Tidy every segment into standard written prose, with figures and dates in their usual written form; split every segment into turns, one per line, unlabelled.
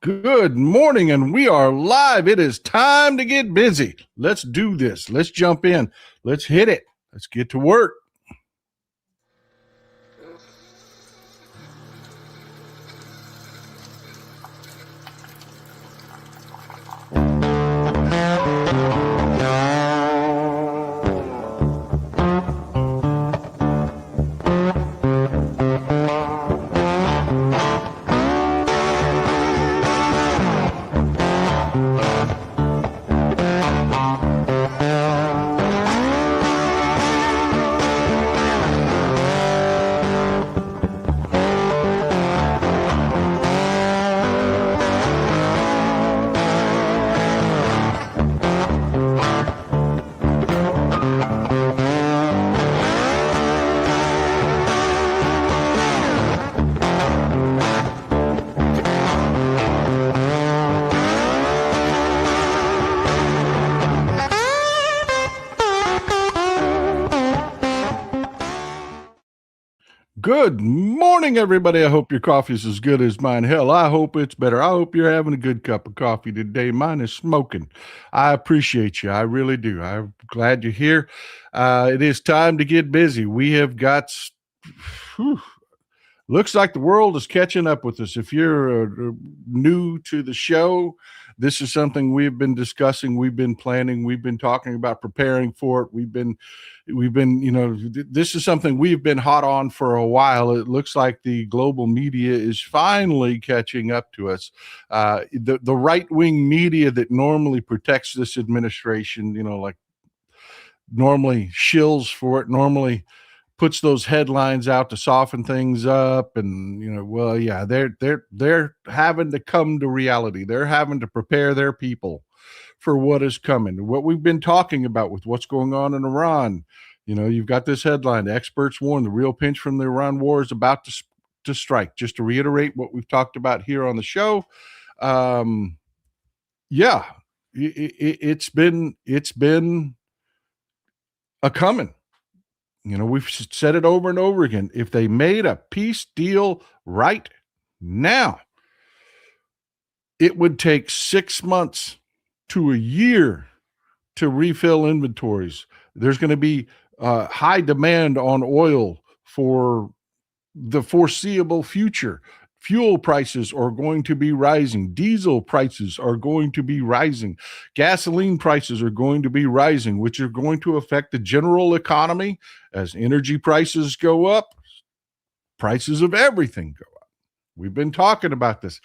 Good morning, and we are live. It is time to get busy. Let's do this. Let's jump in. Let's hit it. Let's get to work. Good morning, everybody. I hope your coffee is as good as mine. Hell, I hope it's better. I hope you're having a good cup of coffee today. Mine is smoking. I appreciate you. I really do. I'm glad you're here. It is time to get busy. We have got, whew, looks like the world is catching up with us. If you're new to the show, this is something we've been discussing, we've been planning, we've been talking about preparing for it. This is something we've been hot on for a while. It looks like the global media is finally catching up to us. The right-wing media that normally protects this administration, like normally shills for it, normally puts those headlines out to soften things up, and they're having to come to reality. They're having to prepare their people for what is coming. What we've been talking about with what's going on in Iran. You've got this headline: experts warn the real pinch from the Iran war is about to strike. Just to reiterate what we've talked about here on the show, it's been a coming. We've said it over and over again. If they made a peace deal right now, it would take 6 months to a year to refill inventories. There's going to be high demand on oil for the foreseeable future. Fuel prices are going to be rising. Diesel prices are going to be rising. Gasoline prices are going to be rising, which are going to affect the general economy. As energy prices go up, prices of everything go up. We've been talking about this.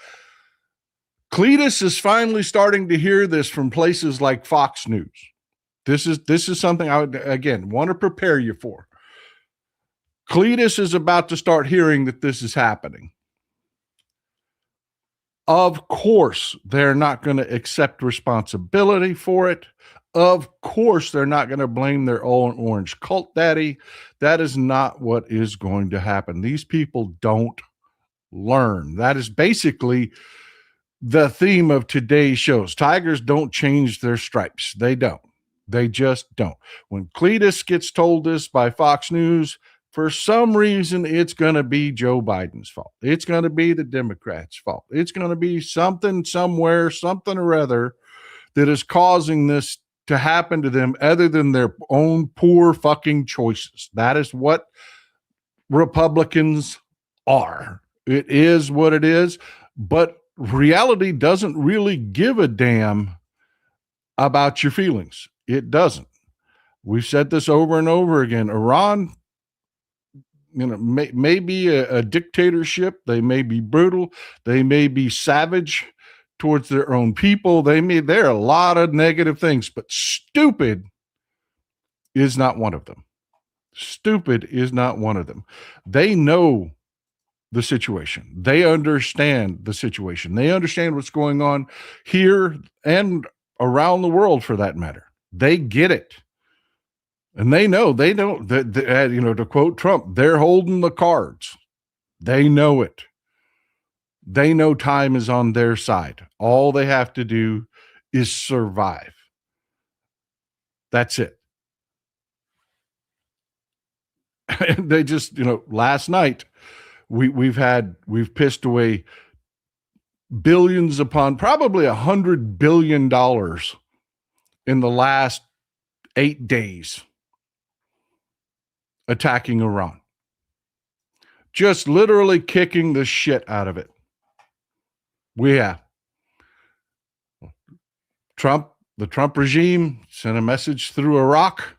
Cletus is finally starting to hear this from places like Fox News. This is something I would, again, want to prepare you for. Cletus is about to start hearing that this is happening. Of course, they're not going to accept responsibility for it. Of course, they're not going to blame their own orange cult daddy. That is not what is going to happen. These people don't learn. That is basically the theme of today's shows. Tigers don't change their stripes. They don't. They just don't. When Cletus gets told this by Fox News, for some reason, it's going to be Joe Biden's fault. It's going to be the Democrats' fault. It's going to be something somewhere, something or other that is causing this to happen to them other than their own poor fucking choices. That is what Republicans are. It is what it is, but reality doesn't really give a damn about your feelings. It doesn't. We've said this over and over again. Iran, may be a dictatorship. They may be brutal. They may be savage towards their own people. There are a lot of negative things, but stupid is not one of them. Stupid is not one of them. They know the situation. They understand the situation. They understand what's going on here and around the world, for that matter. They get it. And they know, to quote Trump, they're holding the cards. They know it. They know time is on their side. All they have to do is survive. That's it. And they just, last night we've pissed away billions upon probably $100 billion in the last 8 days attacking Iran. Just literally kicking the shit out of it. We have. The Trump regime sent a message through Iraq,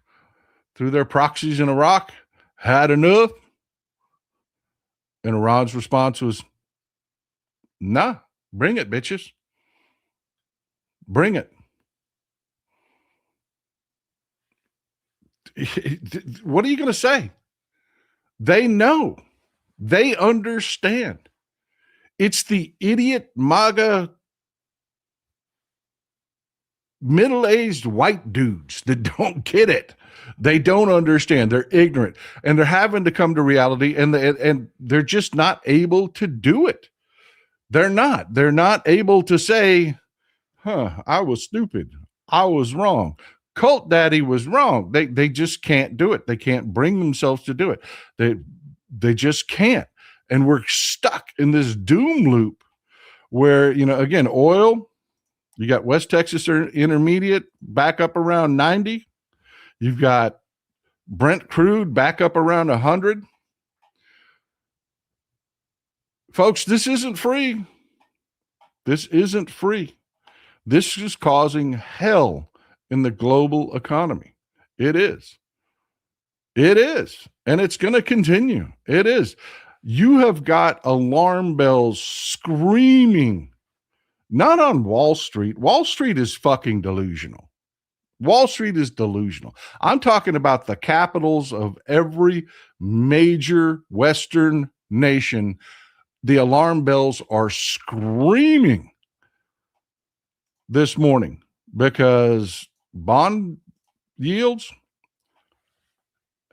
through their proxies in Iraq, had enough. And Iran's response was, nah, bring it, bitches. Bring it. What are you going to say? They know. They understand. It's the idiot MAGA middle-aged white dudes that don't get it. They don't understand. They're ignorant, and they're having to come to reality, and they're just not able to do it. They're not. They're not able to say, I was stupid. I was wrong. Cult Daddy was wrong. They just can't do it. They can't bring themselves to do it. They just can't. And we're stuck in this doom loop where, again, oil, you got West Texas Intermediate back up around 90. You've got Brent crude back up around 100. Folks, this isn't free. This isn't free. This is causing hell in the global economy. It is. It is. And it's going to continue. It is. You have got alarm bells screaming, not on Wall Street. Wall Street is fucking delusional. Wall Street is delusional. I'm talking about the capitals of every major Western nation. The alarm bells are screaming this morning because bond yields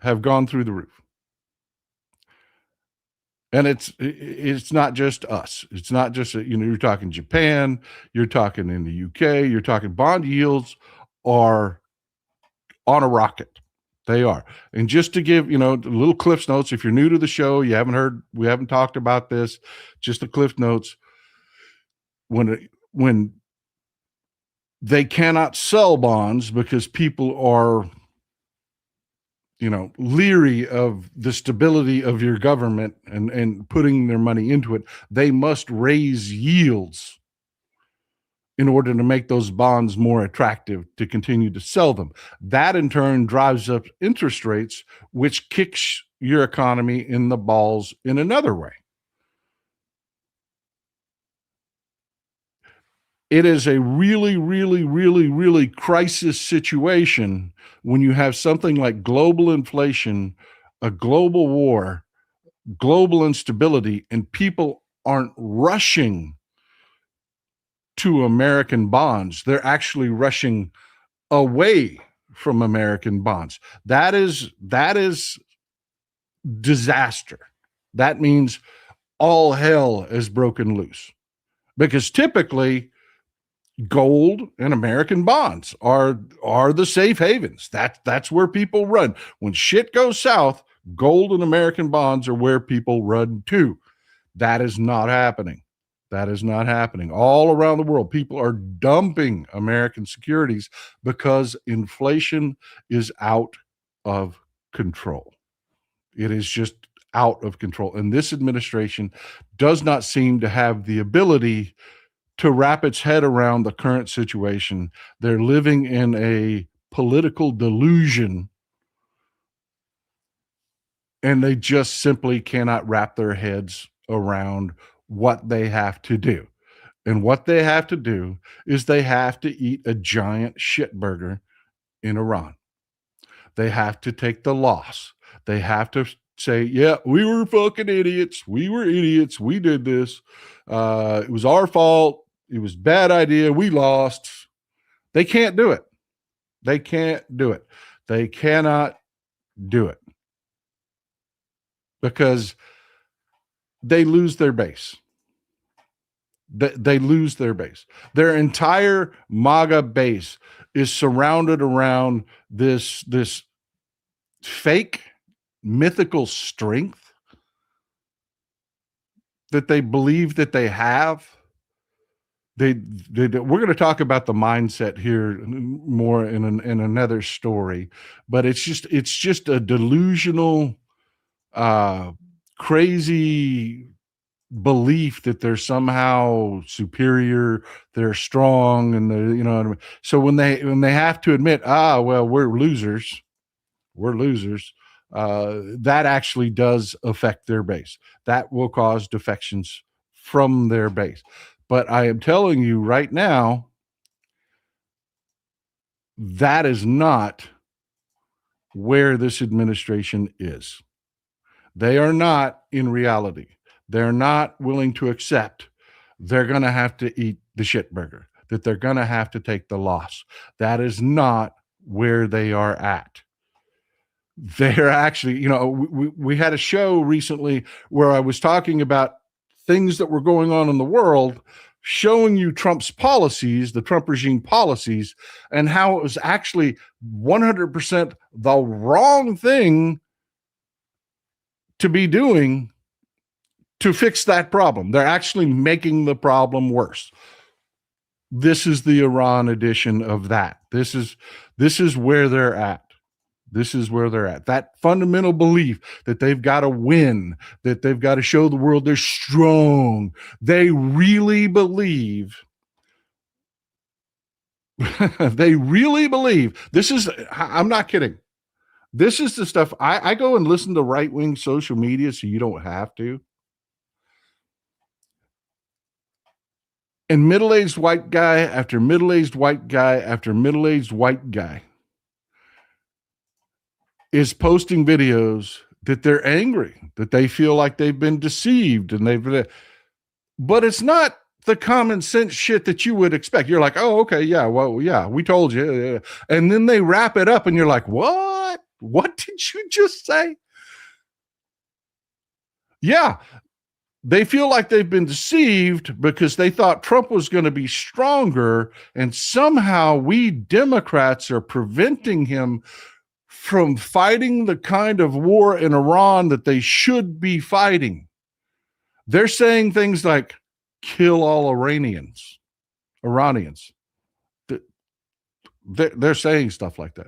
have gone through the roof. And it's not just us. It's not just, you're talking Japan, you're talking in the UK, you're talking bond yields are on a rocket. They are. And just to give, little Cliff's Notes, if you're new to the show, you haven't heard, we haven't talked about this, just the Cliff Notes. When they cannot sell bonds because people are, leery of the stability of your government and putting their money into it, they must raise yields in order to make those bonds more attractive to continue to sell them. That in turn drives up interest rates, which kicks your economy in the balls in another way. It is a really, really, really, really crisis situation when you have something like global inflation, a global war, global instability, and people aren't rushing to American bonds. They're actually rushing away from American bonds. That is disaster. That means all hell is broken loose, because typically gold and American bonds are the safe havens. That's where people run. When shit goes south, gold and American bonds are where people run to. That is not happening. That is not happening. All around the world, people are dumping American securities because inflation is out of control. It is just out of control. And this administration does not seem to have the ability to wrap its head around the current situation. They're living in a political delusion, and they just simply cannot wrap their heads around what they have to do. And what they have to do is they have to eat a giant shitburger in Iran. They have to take the loss. They have to say, yeah, we were fucking idiots. We were idiots. We did this. It was our fault. It was a bad idea. We lost. They can't do it. They can't do it. They cannot do it because they lose their base. They lose their base. Their entire MAGA base is surrounded around this fake mythical strength that they believe that they have. we're going to talk about the mindset here more in another story, but it's just a delusional, uh, crazy belief that they're somehow superior, they're strong, and they're, you know what I mean? So when they have to admit, well, we're losers, that actually does affect their base. That will cause defections from their base. But I am telling you right now, that is not where this administration is. They are not in reality. They're not willing to accept they're going to have to eat the shit burger, that they're going to have to take the loss. That is not where they are at. They're actually, we had a show recently where I was talking about things that were going on in the world, showing you Trump's policies, the Trump regime policies, and how it was actually 100% the wrong thing to be doing to fix that problem. They're actually making the problem worse. This is the Iran edition of that. This is where they're at. This is where they're at. That fundamental belief that they've got to win, that they've got to show the world they're strong. They really believe. They really believe. This is, I'm not kidding. This is the stuff I go and listen to right-wing social media so you don't have to. And middle-aged white guy after middle-aged white guy after middle-aged white guy is posting videos that they're angry, that they feel like they've been deceived, but it's not the common sense shit that you would expect. You're like, oh, okay, yeah, well, yeah, we told you. And then they wrap it up and you're like, what? What did you just say? Yeah. They feel like they've been deceived because they thought Trump was going to be stronger, and somehow we Democrats are preventing him from fighting the kind of war in Iran that they should be fighting. They're saying things like, kill all Iranians. They're saying stuff like that.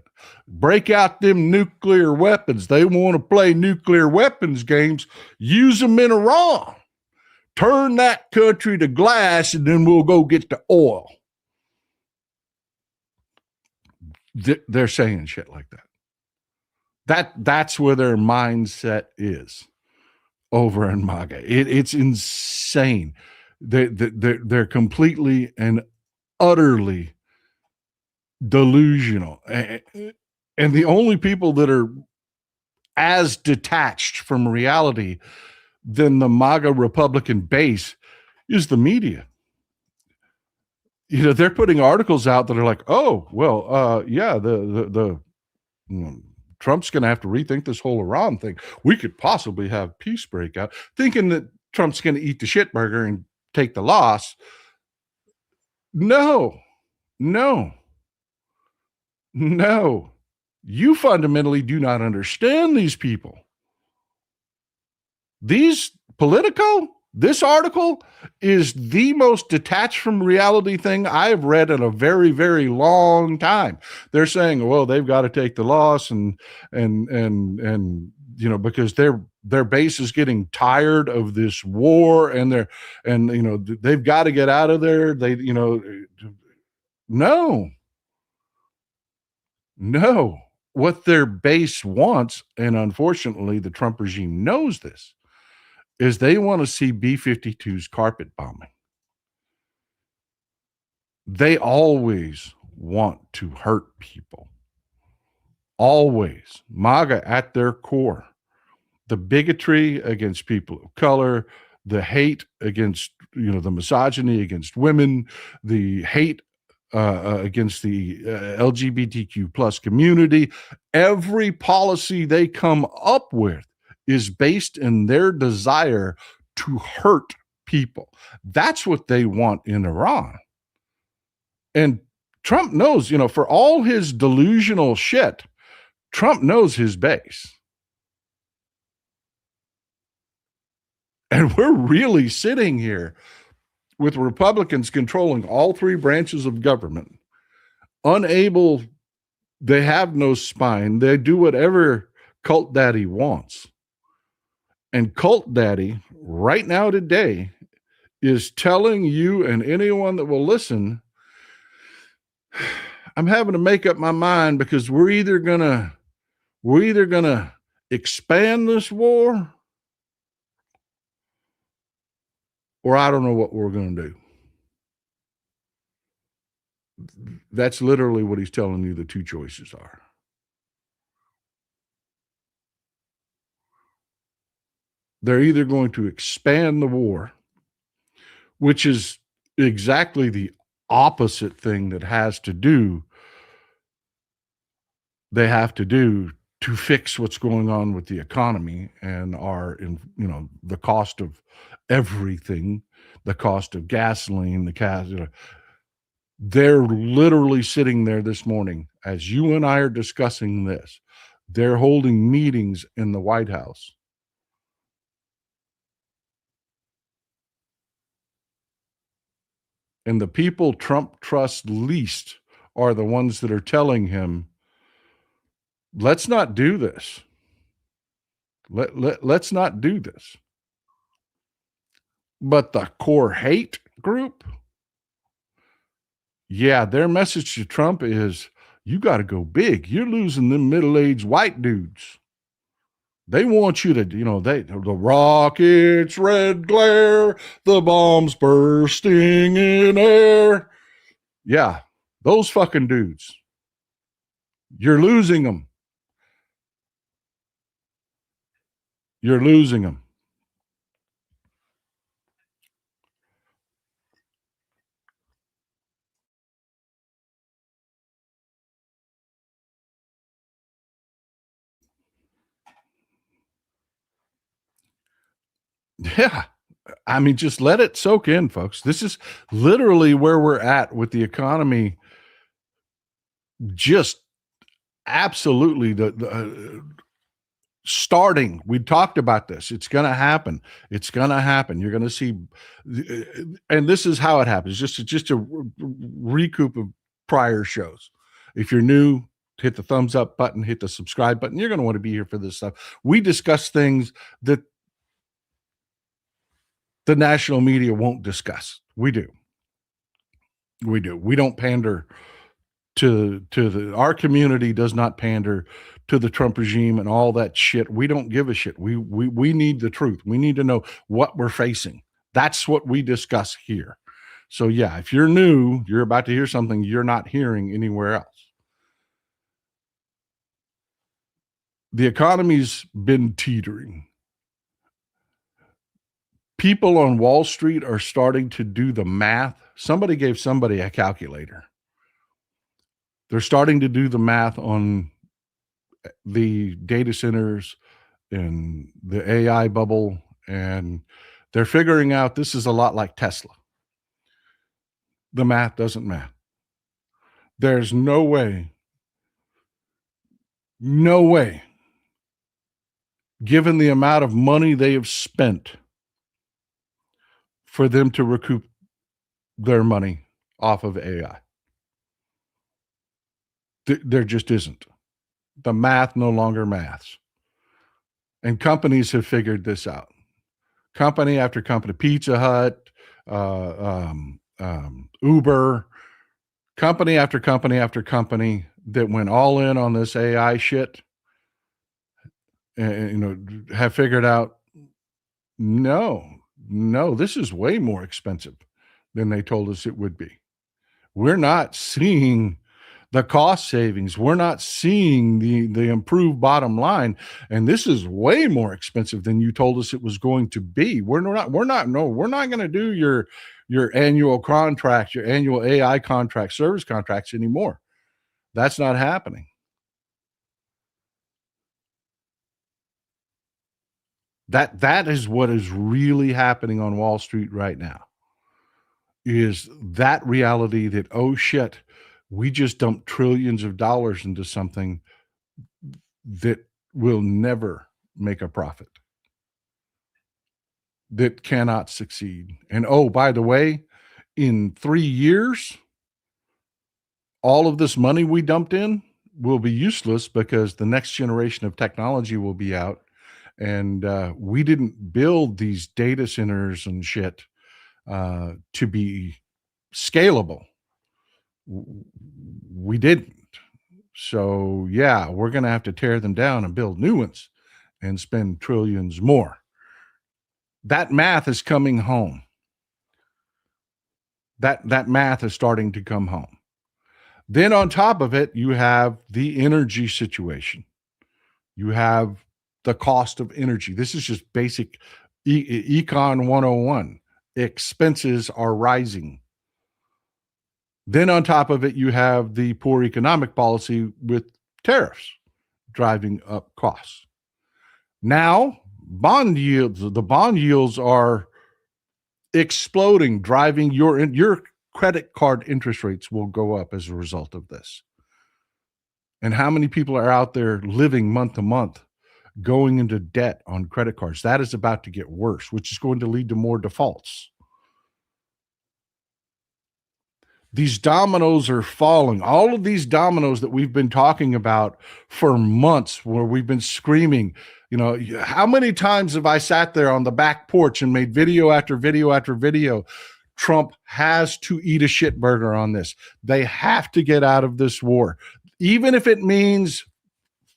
Break out them nuclear weapons. They want to play nuclear weapons games. Use them in Iran. Turn that country to glass, and then we'll go get the oil. They're saying shit like that. That's where their mindset is over in MAGA. It's insane. They're completely and utterly delusional. And the only people that are as detached from reality than the MAGA Republican base is the media. They're putting articles out that are like, oh, well, yeah, the Trump's going to have to rethink this whole Iran thing. We could possibly have peace break out, thinking that Trump's going to eat the shit burger and take the loss. No. You fundamentally do not understand these people. This article is the most detached from reality thing I've read in a very, very long time. They're saying, well, they've got to take the loss and because their base is getting tired of this war, and they've got to get out of there. No. What their base wants, and unfortunately the Trump regime knows this, is they want to see B-52s carpet bombing. They always want to hurt people. Always. MAGA at their core. The bigotry against people of color, the hate against, the misogyny against women, the hate against the LGBTQ plus community. Every policy they come up with is based in their desire to hurt people. That's what they want in Iran. And Trump knows, for all his delusional shit, Trump knows his base. And we're really sitting here with Republicans controlling all three branches of government, unable, they have no spine. They do whatever cult daddy wants. And cult daddy right now today is telling you and anyone that will listen, I'm having to make up my mind because we're either gonna expand this war, or I don't know what we're gonna do. That's literally what he's telling you the two choices are. They're either going to expand the war, which is exactly the opposite thing that they have to do to fix what's going on with the economy and the cost of everything, the cost of gasoline, they're literally sitting there this morning as you and I are discussing this. They're holding meetings in the White House. And the people Trump trusts least are the ones that are telling him, let's not do this. Let's not do this. But the core hate group, yeah, their message to Trump is, you got to go big. You're losing them middle-aged white dudes. They want you to, the rockets, red glare, the bombs bursting in air. Yeah, those fucking dudes. You're losing them. You're losing them. Yeah. I mean, just let it soak in, folks. This is literally where we're at with the economy. Just absolutely starting. We talked about this. It's going to happen. It's going to happen. You're going to see, and this is how it happens. Just a recoup of prior shows. If you're new, hit the thumbs up button, hit the subscribe button. You're going to want to be here for this stuff. We discuss things that the national media won't discuss. We do. We do. We don't pander our community does not pander to the Trump regime and all that shit. We don't give a shit. We need the truth. We need to know what we're facing. That's what we discuss here. So yeah, if you're new, you're about to hear something you're not hearing anywhere else. The economy's been teetering. People on Wall Street are starting to do the math. Somebody gave somebody a calculator. They're starting to do the math on the data centers and the AI bubble, and they're figuring out this is a lot like Tesla. The math doesn't math. There's no way, given the amount of money they have spent, for them to recoup their money off of AI. There just isn't. The math no longer maths. And companies have figured this out. Company after company, Pizza Hut, Uber, company after company after company that went all in on this AI shit, and have figured out, no, this is way more expensive than they told us it would be. We're not seeing the cost savings. We're not seeing the improved bottom line. And this is way more expensive than you told us it was going to be. We're not going to do your annual contract, your annual AI contract, service contracts anymore. That's not happening. That is what is really happening on Wall Street right now. Is that reality that, oh shit, we just dumped trillions of dollars into something that will never make a profit, that cannot succeed. And oh, by the way, in 3 years, all of this money we dumped in will be useless because the next generation of technology will be out. And we didn't build these data centers and shit to be scalable. We didn't. So, yeah, we're going to have to tear them down and build new ones and spend trillions more. That math is coming home. That math is starting to come home. Then on top of it, you have the energy situation. You have the cost of energy. This is just basic Econ 101. Expenses are rising. Then on top of it, you have the poor economic policy with tariffs driving up costs. Now, the bond yields are exploding, driving your credit card interest rates will go up as a result of this. And how many people are out there living month to month, going into debt on credit cards? That is about to get worse, which is going to lead to more defaults. These dominoes are falling. All of these dominoes that we've been talking about for months, where we've been screaming, how many times have I sat there on the back porch and made video after video after video? Trump has to eat a shit burger on this. They have to get out of this war. Even if it means,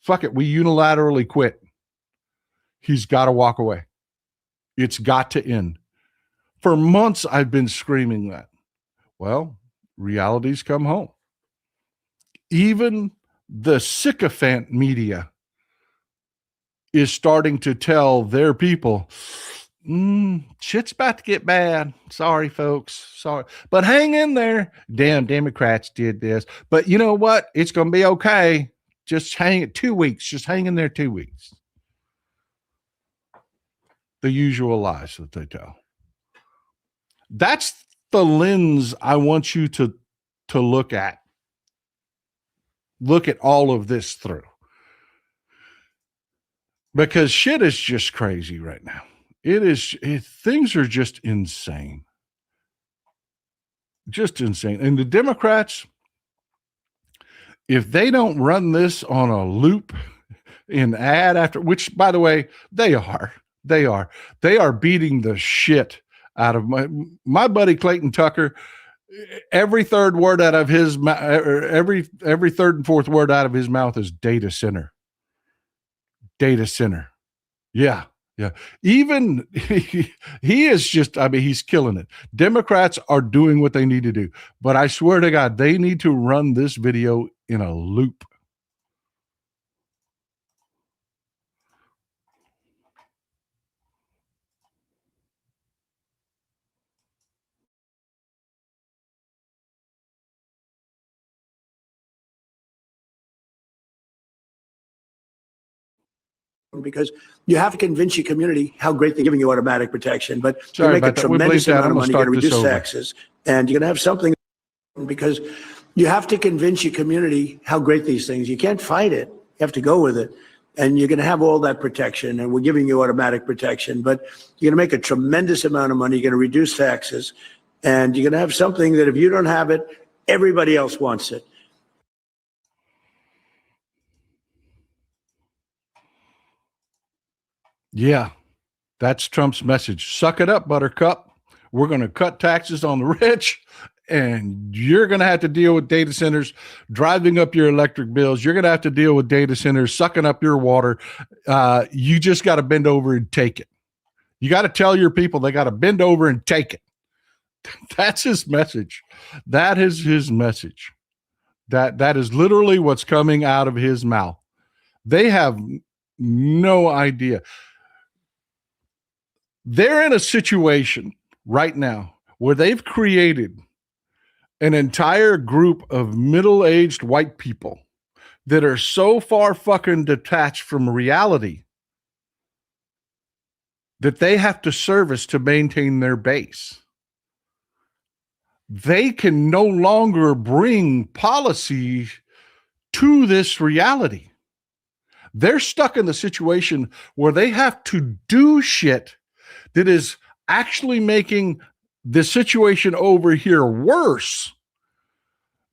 fuck it, we unilaterally quit. He's got to walk away. It's got to end. For months, I've been screaming that. Well, reality's come home. Even the sycophant media is starting to tell their people, shit's about to get bad. Sorry, folks. Sorry. But hang in there. Damn, Democrats did this. But you know what? It's going to be okay. Just hang it 2 weeks. Just hang in there 2 weeks. The usual lies that they tell. That's the lens I want you to look at. Look at all of this through. Because shit is just crazy right now. Things are just insane. Just insane. And the Democrats, if they don't run this on a loop in ad after, which by the way, they are beating the shit out of my buddy Clayton Tucker. Every third word out of his mouth, every third and fourth word out of his mouth is data center. Data center. Yeah. Even he is just, he's killing it. Democrats are doing what they need to do. But I swear to God, they need to run this video in a loop.
Because you have to convince your community how great they're giving you automatic protection, but you make a tremendous amount of money, you're going to reduce taxes, and you're going to have something, because you have to convince your community how great these things. You can't fight it. You have to go with it, and you're going to have all that protection, and we're giving you automatic protection, but you're going to make a tremendous amount of money, you're going to reduce taxes, and you're going to have something that if you don't have it, everybody else wants it.
Yeah, that's Trump's message. Suck it up, Buttercup. We're going to cut taxes on the rich, and you're going to have to deal with data centers driving up your electric bills. You're going to have to deal with data centers sucking up your water. You just got to bend over and take it. You got to tell your people they got to bend over and take it. That's his message. That is his message. That is literally what's coming out of his mouth. They have no idea. They're in a situation right now where they've created an entire group of middle-aged white people that are so far fucking detached from reality that they have to service to maintain their base. They can no longer bring policy to this reality. They're stuck in the situation where they have to do shit that is actually making the situation over here worse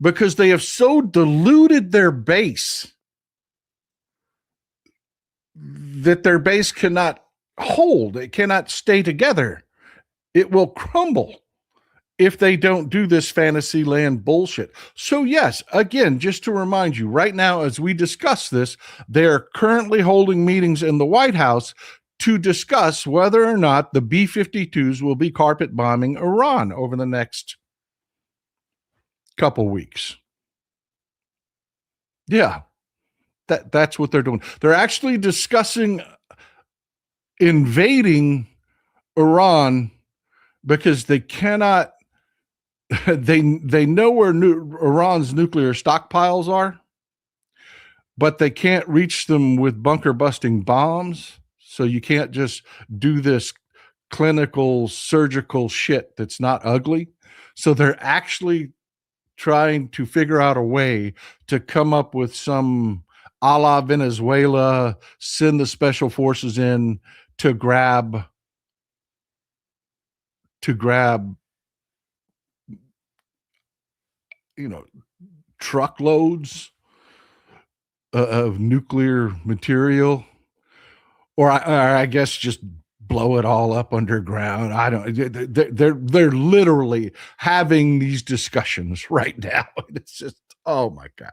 because they have so diluted their base that their base cannot hold. It cannot stay together. It will crumble if they don't do this fantasy land bullshit. So yes, again, just to remind you, right now, as we discuss this, they're currently holding meetings in the White House to discuss whether or not the B-52s will be carpet bombing Iran over the next couple weeks. Yeah, that's what they're doing. They're actually discussing invading Iran because they cannot, they know where Iran's nuclear stockpiles are, but they can't reach them with bunker busting bombs. So you can't just do this clinical surgical shit that's not ugly. So they're actually trying to figure out a way to come up with some a la Venezuela, send the special forces in to grab truckloads of nuclear material, or I guess just blow it all up underground. I don't. They're literally having these discussions right now. It's just, oh my God,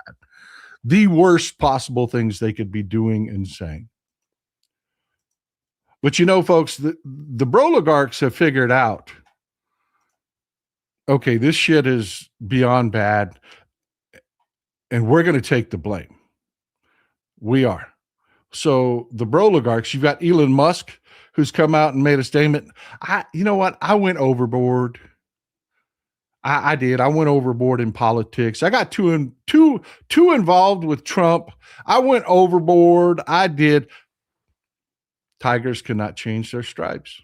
the worst possible things they could be doing and saying. But folks, the broligarchs have figured out, okay, this shit is beyond bad, and we're going to take the blame. We are. So the broligarchs, you've got Elon Musk, who's come out and made a statement. You know what? I went overboard. I did. I went overboard in politics. I got too involved with Trump. I went overboard. I did. Tigers cannot change their stripes.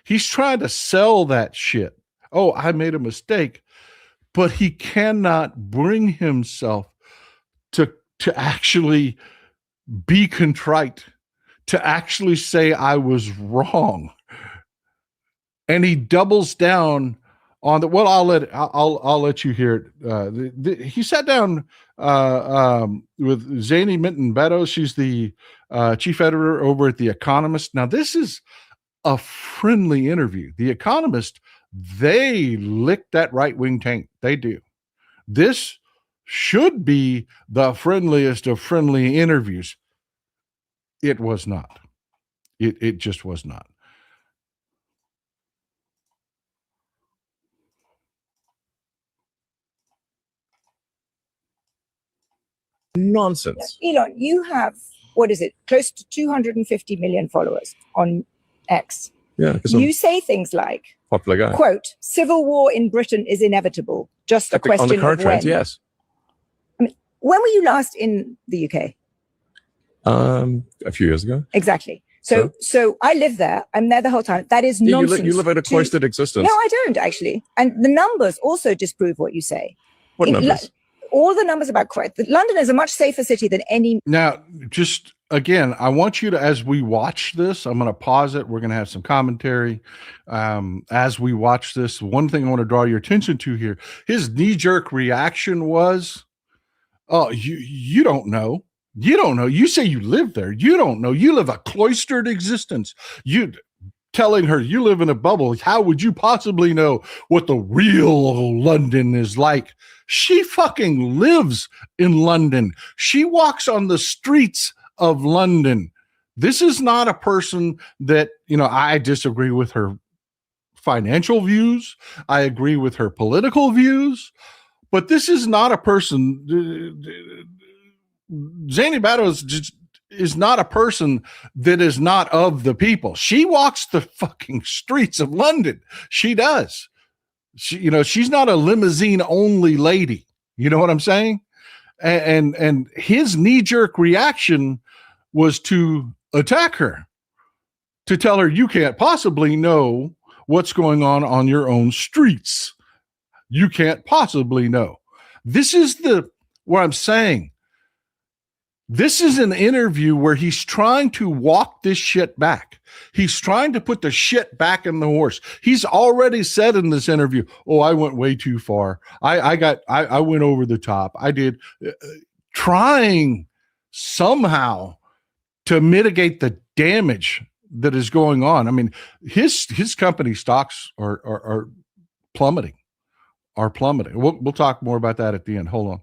He's trying to sell that shit. Oh, I made a mistake, but he cannot bring himself to actually be contrite, to actually say I was wrong. And he doubles down on the, well, I'll let you hear it. He sat down with Zany Minton Beddoes. She's the chief editor over at The Economist. Now, this is a friendly interview. The Economist, they lick that right-wing taint. They do. This should be the friendliest of friendly interviews. It was not. It just was not.
Nonsense.
Elon, you have, close to 250 million followers on X.
Yeah.
You say things like,
popular guy.
Quote, civil war in Britain is inevitable. Just a question
on the current
of when.
trends, yes.
I mean, when were you last in the UK?
A few years ago.
Exactly. So I live there. I'm there the whole time. That is nonsense.
You live in a cloistered existence.
No, I don't actually. And the numbers also disprove what you say.
What numbers?
All the numbers about crime. London is a much safer city than any.
Now, just again, I want you to, as we watch this, I'm going to pause it. We're going to have some commentary as we watch this. One thing I want to draw your attention to here, his knee-jerk reaction was, oh, you don't know. You don't know. You say you live there. You don't know. You live a cloistered existence. You telling her you live in a bubble. How would you possibly know what the real London is like? She fucking lives in London. She walks on the streets of London. This is not a person that, I disagree with her financial views. I agree with her political views, but this is not a person. Zany Beddoes is not a person that is not of the people. She walks the fucking streets of London. She does. She's not a limousine only lady. You know what I'm saying? And his knee-jerk reaction was to attack her, to tell her you can't possibly know what's going on your own streets. You can't possibly know. This is what I'm saying. This is an interview where he's trying to walk this shit back. He's trying to put the shit back in the horse. He's already said in this interview, "Oh, I went way too far. I went over the top. I did," trying somehow to mitigate the damage that is going on. I mean, his company stocks are plummeting. We'll talk more about that at the end. Hold on.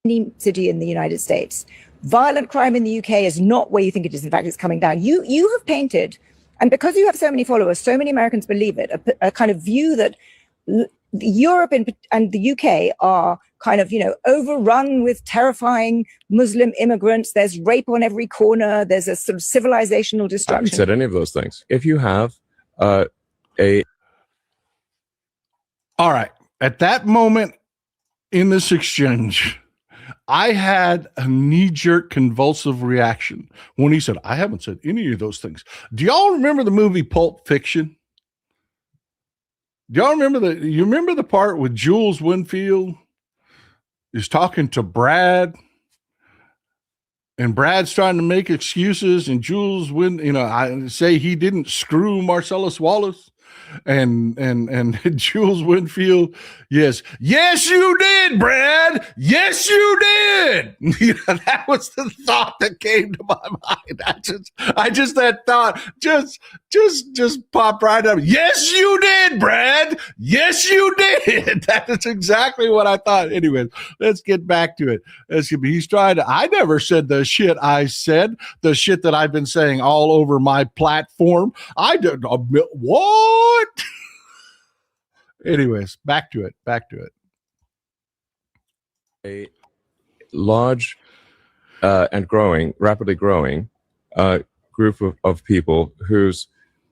Any city in the United States, violent crime in the UK is not where you think it is. In fact, it's coming down. You have painted, and because you have so many followers, so many Americans believe it, a kind of view that Europe and the UK are kind of, overrun with terrifying Muslim immigrants. There's rape on every corner. There's a sort of civilizational destruction.
I haven't said any of those things. If you have all
right, at that moment in this exchange, I had a knee-jerk convulsive reaction when he said, "I haven't said any of those things." Do y'all remember the movie Pulp Fiction? Do y'all remember you remember the part with Jules Winfield is talking to Brad, and Brad's trying to make excuses, and Jules I say he didn't screw Marcellus Wallace, and Jules Winfield, yes, you did, Brad. Yes, you did. That was the thought that came to my mind. That thought just popped right up. Yes, you did, Brad. Yes, you did. That is exactly what I thought. Anyways, let's get back to it. He's trying to. I never said the shit I said. The shit that I've been saying all over my platform. I did what? Anyways, back to it.
A large and rapidly growing group of people whose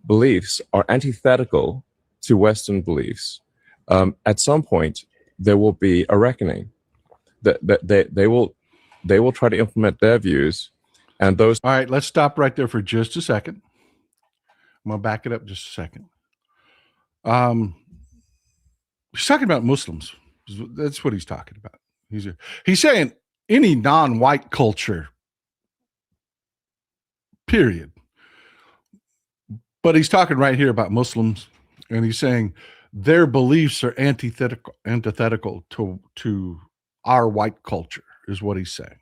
beliefs are antithetical to Western beliefs. At some point, there will be a reckoning. They will try to implement their views, and those.
All right, let's stop right there for just a second. I'm gonna back it up just a second. He's talking about Muslims. That's what he's talking about. He's saying any non-white culture, period. But he's talking right here about Muslims, and he's saying their beliefs are antithetical to our white culture, is what he's saying.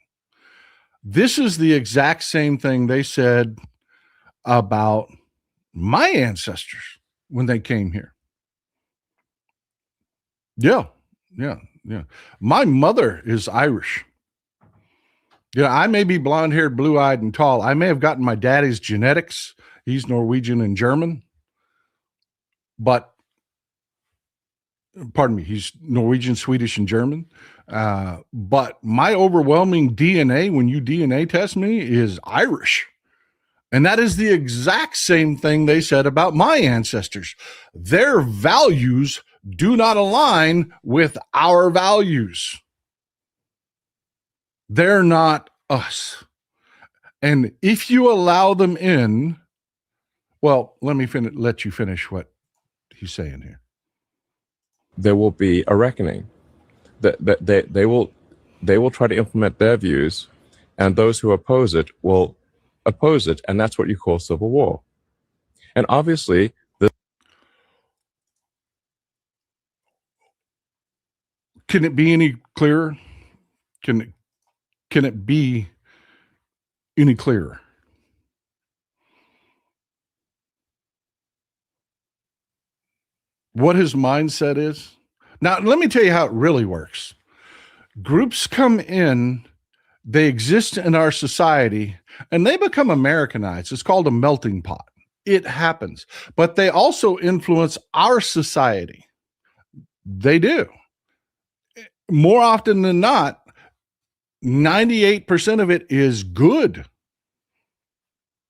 This is the exact same thing they said about my ancestors when they came here. Yeah. My mother is Irish. I may be blonde-haired, blue-eyed, and tall. I may have gotten my daddy's genetics. He's Norwegian and German. But, pardon me, he's Norwegian, Swedish, and German. But my overwhelming DNA, when you DNA test me, is Irish. And that is the exact same thing they said about my ancestors. Their values do not align with our values. They're not us. And if you allow them in, well, let you finish what he's saying here.
There will be a reckoning. They will try to implement their views, and those who oppose it will oppose it, and that's what you call civil war. And obviously,
can it be any clearer? Can it be any clearer? What his mindset is? Now, let me tell you how it really works. Groups come in, they exist in our society, and they become Americanized. It's called a melting pot. It happens. But they also influence our society. They do. More often than not, 98% of it is good.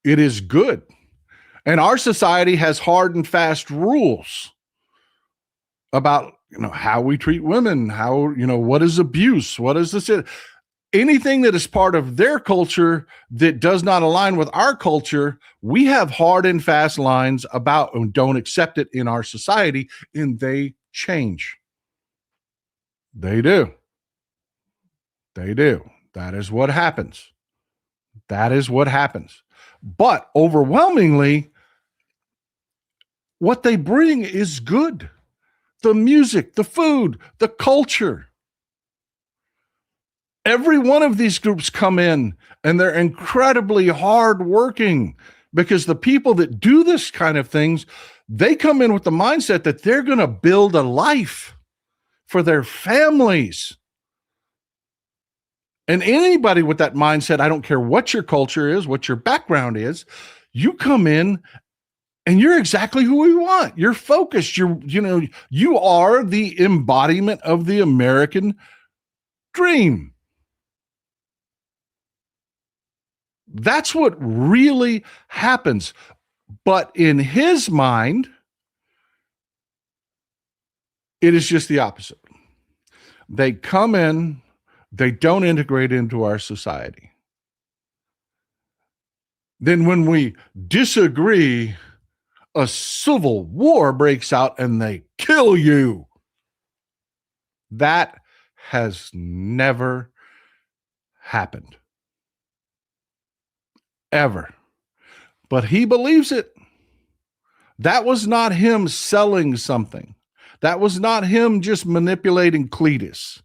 It is good. And our society has hard and fast rules about, how we treat women, how, what is abuse, what is this? Anything that is part of their culture that does not align with our culture, we have hard and fast lines about and don't accept it in our society, and they change. They do. That is what happens. That is what happens. But overwhelmingly, what they bring is good. The music, the food, the culture. Every one of these groups come in and they're incredibly hardworking, because the people that do this kind of things, they come in with the mindset that they're going to build a life for their families. And anybody with that mindset, I don't care what your culture is, what your background is, you come in and you're exactly who we want. You're focused. You are the embodiment of the American dream. That's what really happens. But in his mind, it is just the opposite. They come in, they don't integrate into our society. Then when we disagree, a civil war breaks out and they kill you. That has never happened. Ever. But he believes it. That was not him selling something. That was not him just manipulating Cletus.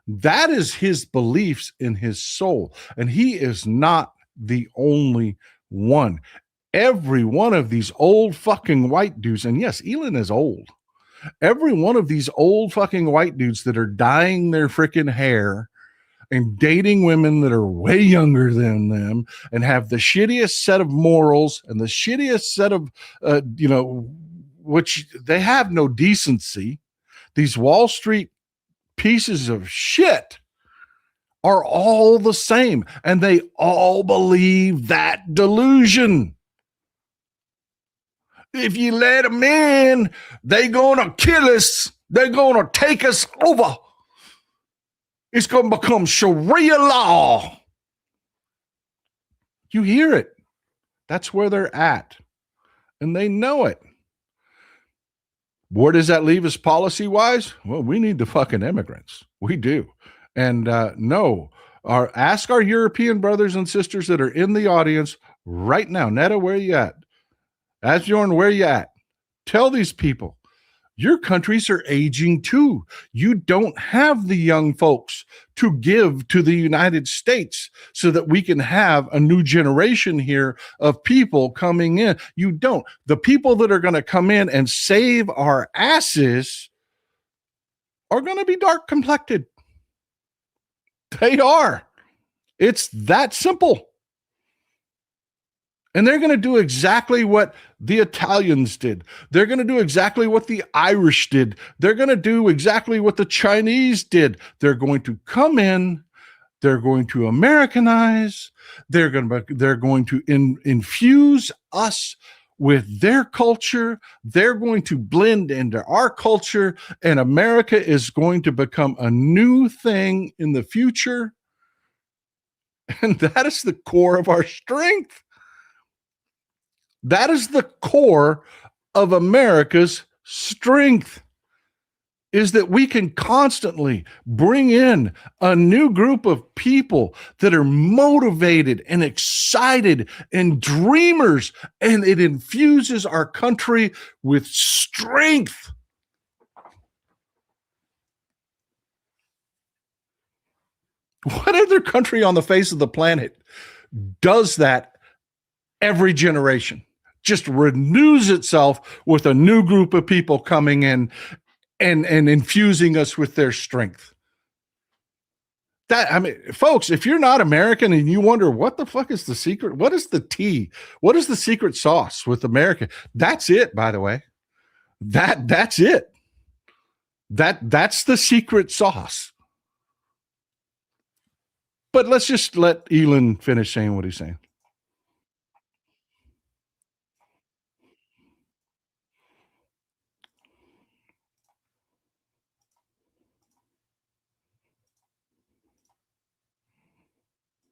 That is his beliefs in his soul. And he is not the only one. Every one of these old fucking white dudes, and yes, Elon is old. Every one of these old fucking white dudes that are dyeing their freaking hair and dating women that are way younger than them and have the shittiest set of morals and the shittiest set of, which they have no decency. These Wall Street pieces of shit are all the same, and they all believe that delusion. If you let them in, they're going to kill us. They're going to take us over. It's going to become Sharia law. You hear it. That's where they're at. And they know it. Where does that leave us policy-wise? Well, we need the fucking immigrants. We do. And ask our European brothers and sisters that are in the audience right now. Netta, where you at? Asbjorn, where you at? Tell these people, your countries are aging too. You don't have the young folks to give to the United States so that we can have a new generation here of people coming in. You don't. The people that are going to come in and save our asses are going to be dark complected. They are. It's that simple. And they're going to do exactly what the Italians did. They're going to do exactly what the Irish did. They're going to do exactly what the Chinese did. They're going to come in. They're going to Americanize. They're going to infuse us with their culture. They're going to blend into our culture, and America is going to become a new thing in the future. And that is the core of our strength. That is the core of America's strength, is that we can constantly bring in a new group of people that are motivated and excited and dreamers, and it infuses our country with strength. What other country on the face of the planet does that every generation? Just renews itself with a new group of people coming in and infusing us with their strength. Folks, if you're not American and you wonder what the fuck is the secret, what is the tea? What is the secret sauce with America? That's it, by the way. That's it. That's the secret sauce. But let's just let Elon finish saying what he's saying.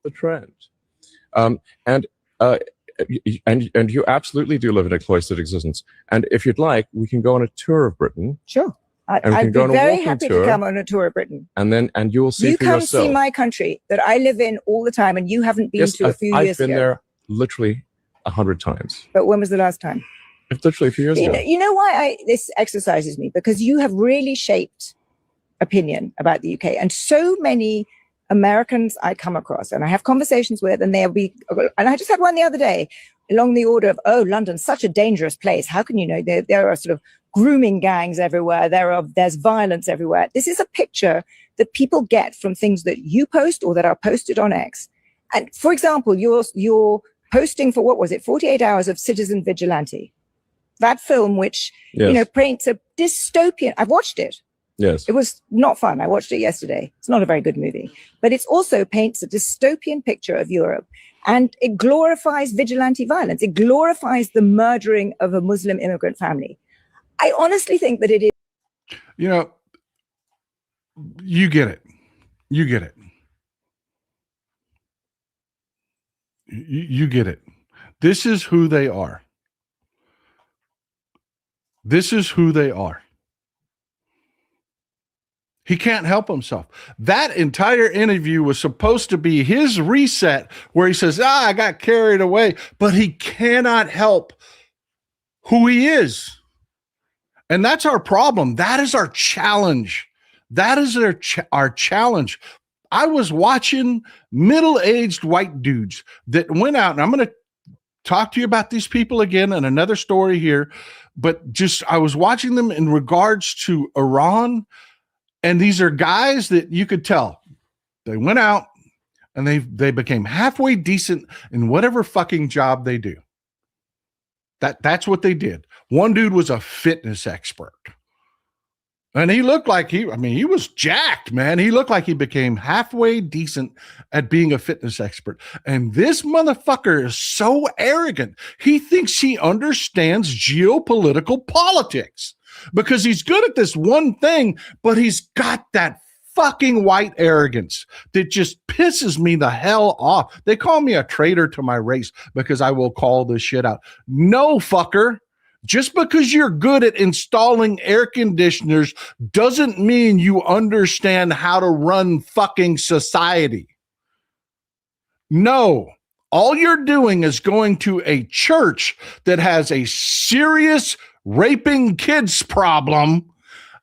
The trend. And you absolutely do live in a cloistered existence. And if you'd like, we can go on a tour of Britain.
Sure.
And we
I'd
can go
be
on a
very
walking
happy
tour,
to come on a tour of Britain.
and you will see
you
for
come
yourself.
see my country that I live in all the time, and you haven't been to a few years ago.
I've been there literally 100 times.
But when was the last time?
It's literally a few years ago.
You know why this exercises me? Because you have really shaped opinion about the UK, and so many Americans I come across and I have conversations with, and and I just had one the other day along the order of, oh, London's such a dangerous place. How can you know? There are sort of grooming gangs everywhere. There's violence everywhere. This is a picture that people get from things that you post or that are posted on X. And for example, you're posting for, what was it, 48 hours of Citizen Vigilante, that film, which,
yes.
Paints a dystopian. I've watched it.
Yes.
It was not fun. I watched it yesterday. It's not a very good movie, but it also paints a dystopian picture of Europe, and it glorifies vigilante violence. It glorifies the murdering of a Muslim immigrant family. I honestly think that it is.
You get it. You get it. You get it. This is who they are. This is who they are. He can't help himself. That entire interview was supposed to be his reset, where he says, I got carried away, but he cannot help who he is. And that's our problem. That is our challenge. That is our challenge. I was watching middle-aged white dudes that went out, and I'm going to talk to you about these people again in another story here, but I was watching them in regards to Iran. And these are guys that you could tell they went out and they became halfway decent in whatever fucking job they do. That's what they did. One dude was a fitness expert. And he looked like he was jacked, man. He looked like he became halfway decent at being a fitness expert. And this motherfucker is so arrogant. He thinks he understands geopolitical politics because he's good at this one thing, but he's got that fucking white arrogance that just pisses me the hell off. They call me a traitor to my race because I will call this shit out. No, fucker. Just because you're good at installing air conditioners doesn't mean you understand how to run fucking society. No, all you're doing is going to a church that has a serious raping kids problem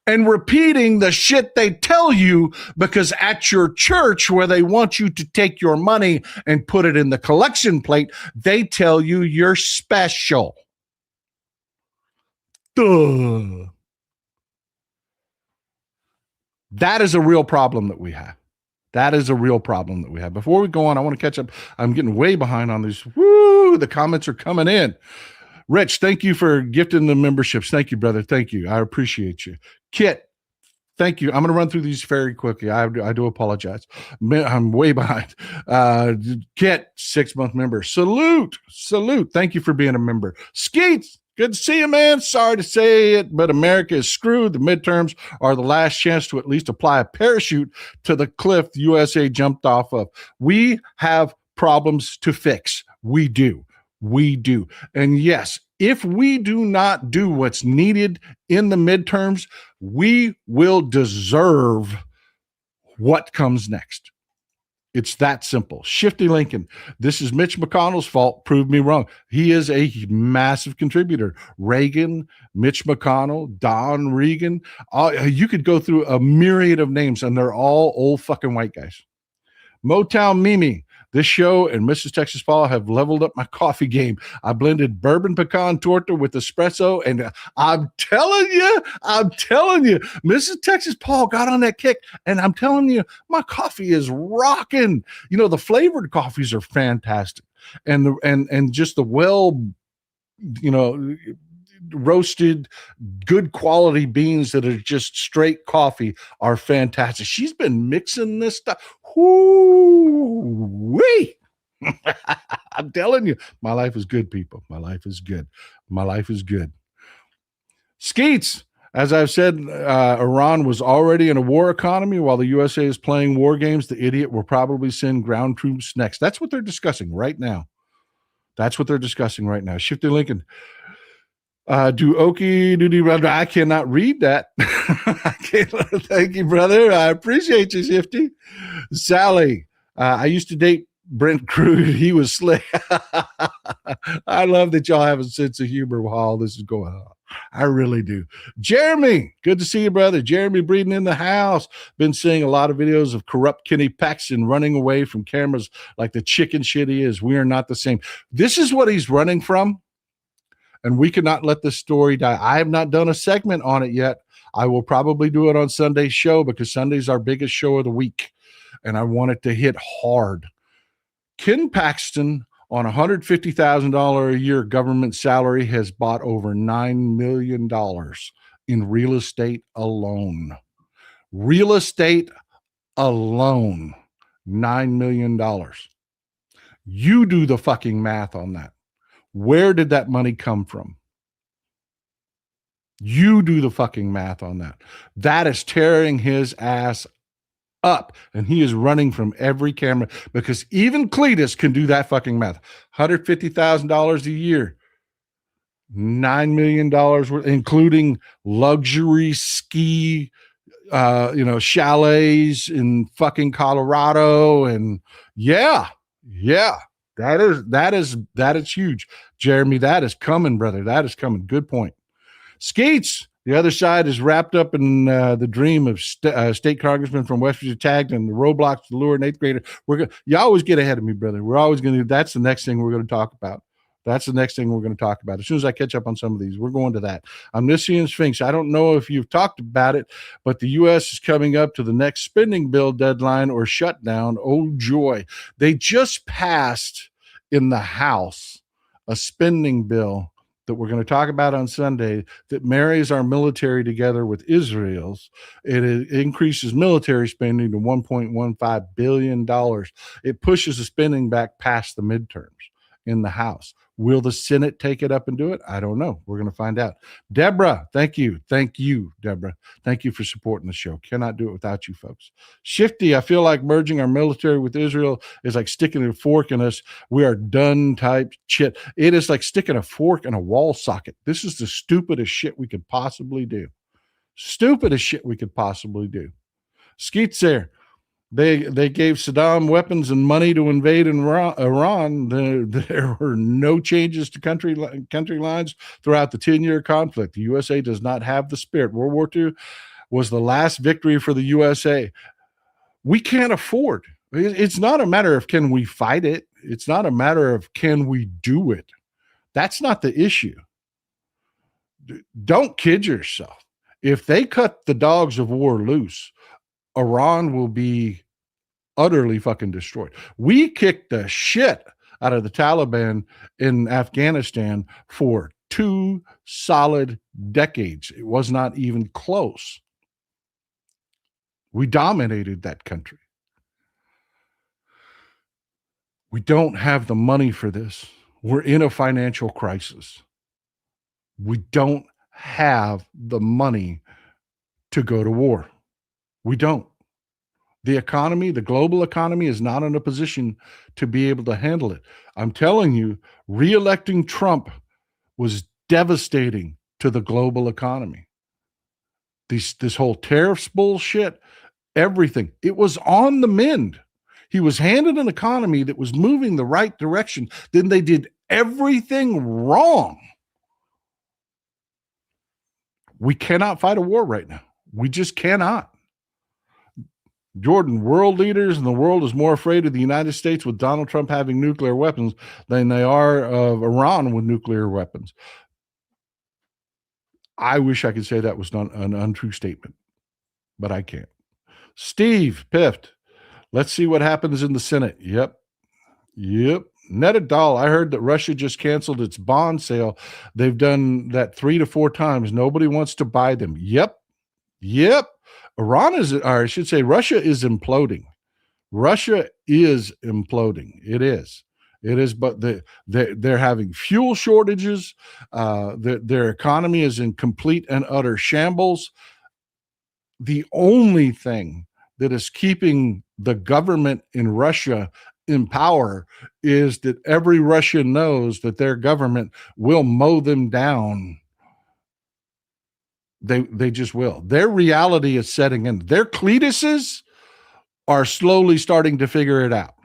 and repeating the shit they tell you, because at your church where they want you to take your money and put it in the collection plate, they tell you you're special. Duh. That is a real problem that we have. That is a real problem that we have. Before we go on, I want to catch up. I'm getting way behind on these. Woo, the comments are coming in. Rich, thank you for gifting the memberships. Thank you, brother. Thank you. I appreciate you. Kit, thank you. I'm going to run through these very quickly. I do apologize. I'm way behind. Kit, 6-month member. Salute. Thank you for being a member. Skeets, good to see you, man. Sorry to say it, but America is screwed. The midterms are the last chance to at least apply a parachute to the cliff the USA jumped off of. We have problems to fix. We do. And yes, if we do not do what's needed in the midterms, we will deserve what comes next. It's that simple. Shifty Lincoln, this is Mitch McConnell's fault. Prove me wrong. He is a massive contributor. Reagan, Mitch McConnell, Don Regan. You could go through a myriad of names, and they're all old fucking white guys. Motown Mimi, this show and Mrs. Texas Paul have leveled up my coffee game. I blended bourbon pecan torta with espresso, and I'm telling you, Mrs. Texas Paul got on that kick, and I'm telling you, my coffee is rocking. The flavored coffees are fantastic, and just the roasted, good quality beans that are just straight coffee are fantastic. She's been mixing this stuff. Woo-wee. I'm telling you, my life is good, people. My life is good. Skeets, as I've said, Iran was already in a war economy while the USA is playing war games. The idiot will probably send ground troops next. That's what they're discussing right now. Shifty Lincoln. Do Okie Doody brother? I cannot read that. I can't. Thank you, brother. I appreciate you, Shifty. Sally, I used to date Brent Crude. He was slick. I love that y'all have a sense of humor while all this is going on. I really do. Jeremy, good to see you, brother. Jeremy Breeden in the house. Been seeing a lot of videos of corrupt Kenny Paxton running away from cameras like the chicken shit he is. We are not the same. This is what he's running from. And we cannot let this story die. I have not done a segment on it yet. I will probably do it on Sunday's show because Sunday's our biggest show of the week. And I want it to hit hard. Ken Paxton, on $150,000 a year government salary, has bought over $9 million in real estate alone. Real estate alone, $9 million. You do the fucking math on that. Where did that money come from? You do the fucking math on that. That is tearing his ass up, and he is running from every camera because even Cletus can do that fucking math. $150,000 a year, $9 million worth, including luxury ski, chalets in fucking Colorado, and yeah, that is huge, Jeremy. That is coming, brother. That is coming. Good point. Skeets, the other side is wrapped up in the dream of state congressman from West Virginia tagged in the roadblocks to lure an eighth grader. You always get ahead of me, brother. We're always going to. That's the next thing we're going to talk about. That's the next thing we're going to talk about. As soon as I catch up on some of these, we're going to that. Omniscient Sphinx. I don't know if you've talked about it, but the U.S. is coming up to the next spending bill deadline or shutdown. Oh, joy. They just passed in the House a spending bill that we're going to talk about on Sunday that marries our military together with Israel's. It increases military spending to $1.15 billion. It pushes the spending back past the midterms in the House. Will the Senate take it up and do it? I don't know. We're going to find out. Deborah, thank you. Thank you, Deborah. Thank you for supporting the show. Cannot do it without you folks. Shifty, I feel like merging our military with Israel is like sticking a fork in us. We are done type shit. It is like sticking a fork in a wall socket. This is the stupidest shit we could possibly do. Stupidest shit we could possibly do. Skeets there. They gave Saddam weapons and money to invade Iran. There were no changes to country lines throughout the 10-year conflict. The USA does not have the spirit. World War II was the last victory for the USA. We can't afford. It's not a matter of can we fight it. It's not a matter of can we do it. That's not the issue. Don't kid yourself. If they cut the dogs of war loose, Iran will be utterly fucking destroyed. We kicked the shit out of the Taliban in Afghanistan for 2 solid decades. It was not even close. We dominated that country. We don't have the money for this. We're in a financial crisis. We don't have the money to go to war. We don't. The economy, the global economy, is not in a position to be able to handle it. I'm telling you, re-electing Trump was devastating to the global economy. This whole tariffs bullshit, everything, it was on the mend. He was handed an economy that was moving the right direction. Then they did everything wrong. We cannot fight a war right now. We just cannot. Jordan, world leaders in the world is more afraid of the United States with Donald Trump having nuclear weapons than they are of Iran with nuclear weapons. I wish I could say that was not an untrue statement, but I can't. Steve Pift, let's see what happens in the Senate. Yep. Netadol, I heard that Russia just canceled its bond sale. They've done that 3 to 4 times. Nobody wants to buy them. Yep. Iran is, or I should say, Russia is imploding. Russia is imploding. It is, but they're having fuel shortages. Their economy is in complete and utter shambles. The only thing that is keeping the government in Russia in power is that every Russian knows that their government will mow them down They just will. Their reality is setting in. Their Cletuses are slowly starting to figure it out.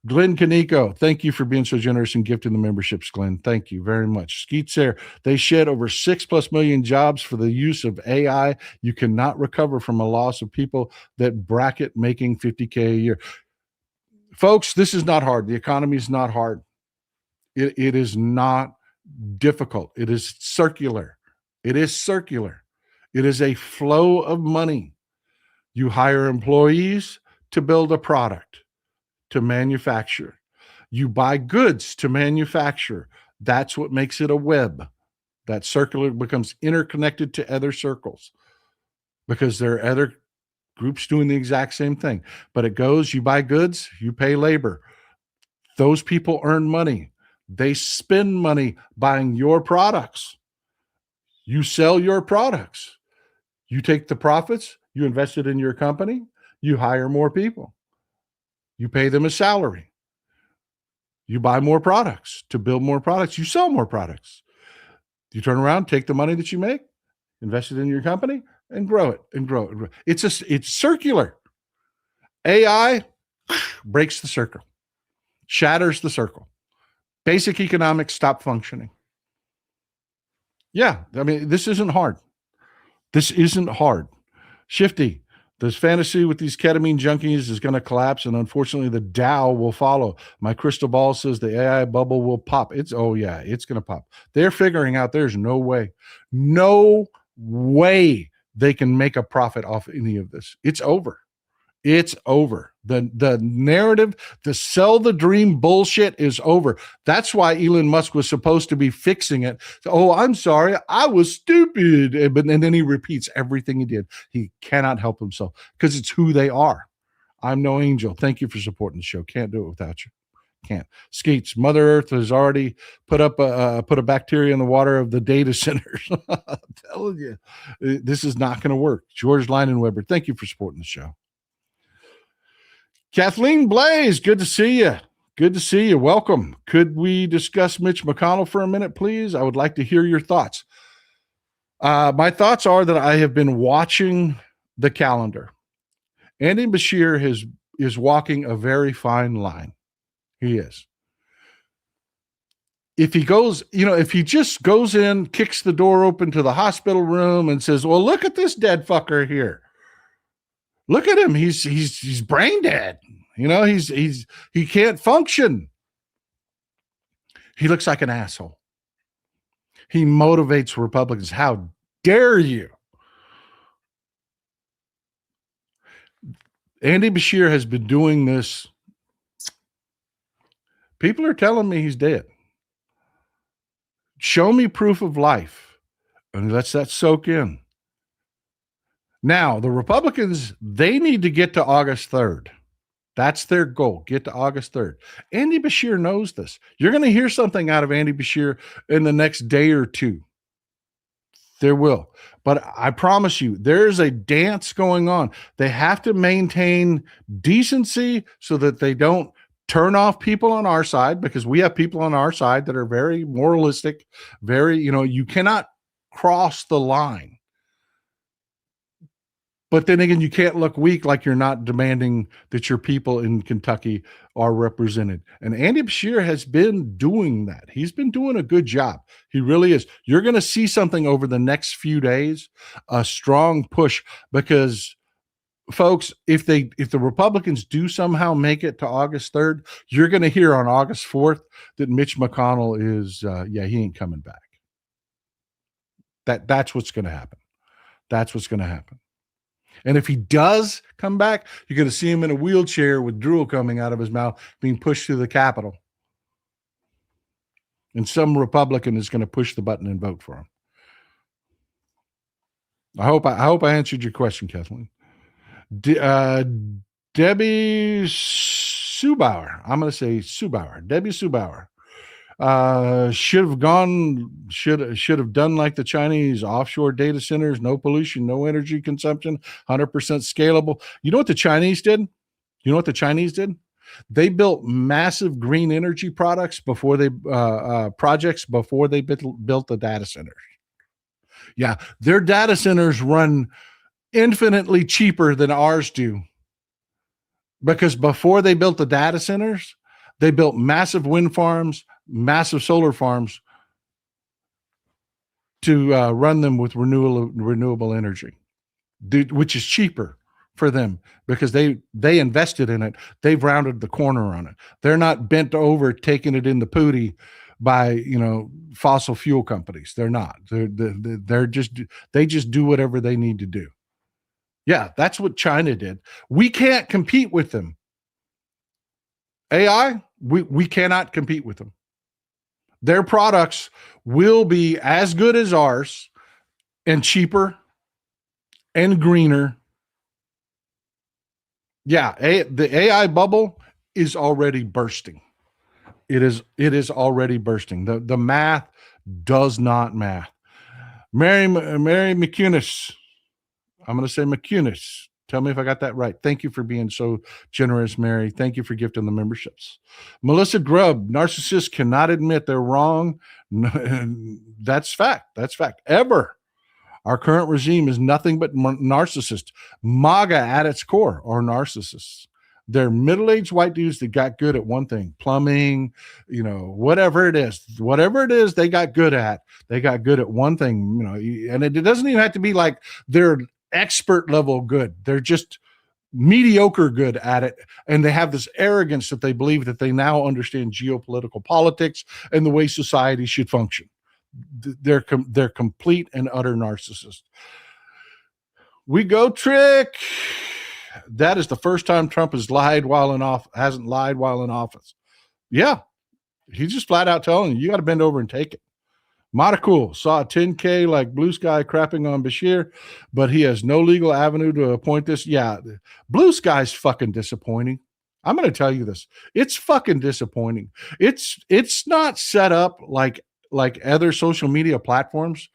Glenn Kaneko, thank you for being so generous and gifting the memberships, Glenn. Thank you very much. Skeet Sayre, they shed over 6+ million jobs for the use of AI. You cannot recover from a loss of people that bracket making $50K a year. Folks, this is not hard. The economy is not hard. It is not difficult. It is circular. It is circular. It is a flow of money. You hire employees to build a product, to manufacture. You buy goods to manufacture. That's what makes it a web. That circular becomes interconnected to other circles because there are other groups doing the exact same thing. But it goes, you buy goods, you pay labor. Those people earn money. They spend money buying your products. You sell your products. You take the profits, you invest it in your company, you hire more people. You pay them a salary. You buy more products to build more products. You sell more products. You turn around, take the money that you make, invest it in your company, and grow it and grow it. And grow it. It's circular. AI breaks the circle, shatters the circle. Basic economics stop functioning. Yeah, I mean, this isn't hard. This isn't hard. Shifty, this fantasy with these ketamine junkies is going to collapse, and unfortunately, the Dow will follow. My crystal ball says the AI bubble will pop. It's going to pop. They're figuring out there's no way they can make a profit off any of this. It's over. It's over. The narrative, the sell the dream bullshit is over. That's why Elon Musk was supposed to be fixing it. Oh, I'm sorry. I was stupid. And then he repeats everything he did. He cannot help himself because it's who they are. I'm no angel. Thank you for supporting the show. Can't do it without you. Can't. Skeets, Mother Earth has already put a bacteria in the water of the data centers. I'm telling you, this is not going to work. George Leinenweber, thank you for supporting the show. Kathleen Blaze, good to see you. Good to see you. Welcome. Could we discuss Mitch McConnell for a minute, please? I would like to hear your thoughts. My thoughts are that I have been watching the calendar. Andy Beshear is walking a very fine line. He is. If he just goes in, kicks the door open to the hospital room and says, well, look at this dead fucker here. Look at him. He's brain dead. He can't function. He looks like an asshole. He motivates Republicans. How dare you? Andy Beshear has been doing this. People are telling me he's dead. Show me proof of life. And let's that soak in. Now, the Republicans, they need to get to August 3rd. That's their goal. Get to August 3rd. Andy Beshear knows this. You're going to hear something out of Andy Beshear in the next day or two. There will. But I promise you, there's a dance going on. They have to maintain decency so that they don't turn off people on our side, because we have people on our side that are very moralistic, you cannot cross the line. But then again, you can't look weak like you're not demanding that your people in Kentucky are represented. And Andy Beshear has been doing that. He's been doing a good job. He really is. You're going to see something over the next few days, a strong push, because folks, if the Republicans do somehow make it to August 3rd, you're going to hear on August 4th that Mitch McConnell is, he ain't coming back. That's what's going to happen. That's what's going to happen. And if he does come back, you're going to see him in a wheelchair with drool coming out of his mouth, being pushed through the Capitol. And some Republican is going to push the button and vote for him. I hope I answered your question, Kathleen. Debbie Subauer. I'm going to say Subauer. Debbie Subauer. Should have done like the Chinese, offshore data centers, no pollution, no energy consumption, 100% scalable. You know what the Chinese did? They built massive green energy projects before they built the data centers. Yeah, their data centers run infinitely cheaper than ours do. Because before they built the data centers, they built massive wind farms, massive solar farms to run them with renewable energy, which is cheaper for them because they invested in it. They've rounded the corner on it. They're not bent over taking it in the pooty by fossil fuel companies. They're not. They just do whatever they need to do. Yeah, that's what China did. We can't compete with them. AI, we cannot compete with them. Their products will be as good as ours and cheaper and greener. Yeah, the AI bubble is already bursting. It is already bursting. The math does not math. Mary McCunis. I'm going to say McCunis. Tell me if I got that right. Thank you for being so generous, Mary. Thank you for gifting the memberships. Melissa Grubb, narcissists cannot admit they're wrong. That's fact. That's fact. Ever. Our current regime is nothing but narcissists. MAGA at its core are narcissists. They're middle-aged white dudes that got good at one thing, plumbing, whatever it is, they got good at. They got good at one thing, and it doesn't even have to be like they're expert level good. They're just mediocre good at it. And they have this arrogance that they believe that they now understand geopolitical politics and the way society should function. They're complete and utter narcissists. We go Trick. That is the first time Trump has hasn't lied while in office. Yeah. He's just flat out telling you got to bend over and take it. Monocool saw a 10K like Blue Sky crapping on Bashir, but he has no legal avenue to appoint this. Yeah. Blue Sky's fucking disappointing. I'm going to tell you this. It's fucking disappointing. It's not set up like other social media platforms.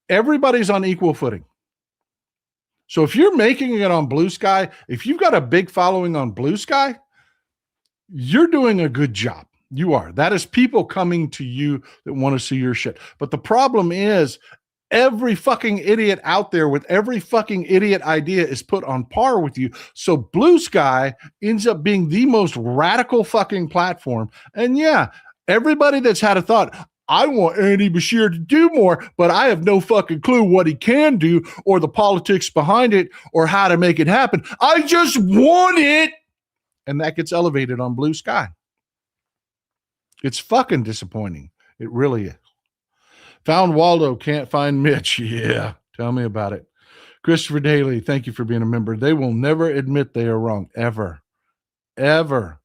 Everybody's on equal footing. So if you're making it on Blue Sky, if you've got a big following on Blue Sky, you're doing a good job. You are. That is people coming to you that want to see your shit. But the problem is every fucking idiot out there with every fucking idiot idea is put on par with you. So Blue Sky ends up being the most radical fucking platform. And yeah, everybody that's had a thought, I want Andy Bashir to do more, but I have no fucking clue what he can do or the politics behind it or how to make it happen. I just want it. And that gets elevated on Blue Sky. It's fucking disappointing. It really is. Found Waldo, can't find Mitch. Yeah, tell me about it. Christopher Daly, thank you for being a member. They will never admit they are wrong, ever. Ever.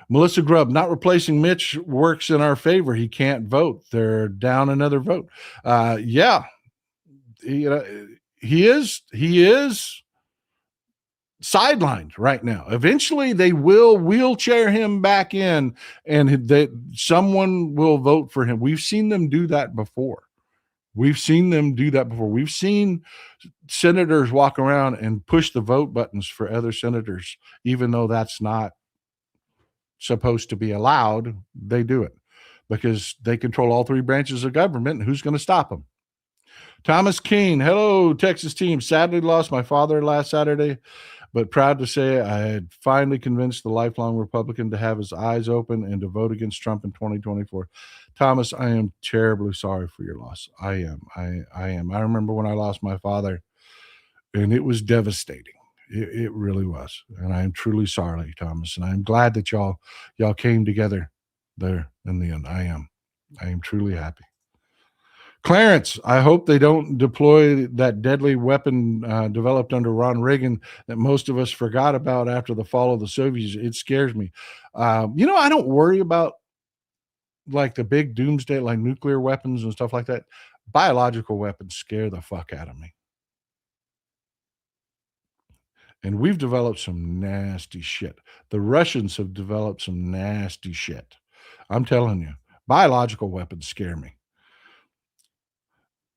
Melissa Grubb, not replacing Mitch works in our favor. He can't vote. They're down another vote. Yeah. He is sidelined right now. Eventually they will wheelchair him back in and someone will vote for him. We've seen them do that before. We've seen senators walk around and push the vote buttons for other senators, even though that's not supposed to be allowed. They do it because they control all three branches of government. And who's going to stop them? Thomas Keene, hello, Texas team. Sadly lost my father last Saturday, but proud to say I had finally convinced the lifelong Republican to have his eyes open and to vote against Trump in 2024. Thomas, I am terribly sorry for your loss. I am. I remember when I lost my father, and it was devastating. It really was. And I am truly sorry, Thomas. And I'm glad that y'all came together there in the end. I am truly happy. Clarence, I hope they don't deploy that deadly weapon developed under Ron Reagan that most of us forgot about after the fall of the Soviets. It scares me. I don't worry about like the big doomsday, like nuclear weapons and stuff like that. Biological weapons scare the fuck out of me. And we've developed some nasty shit. The Russians have developed some nasty shit. I'm telling you, biological weapons scare me.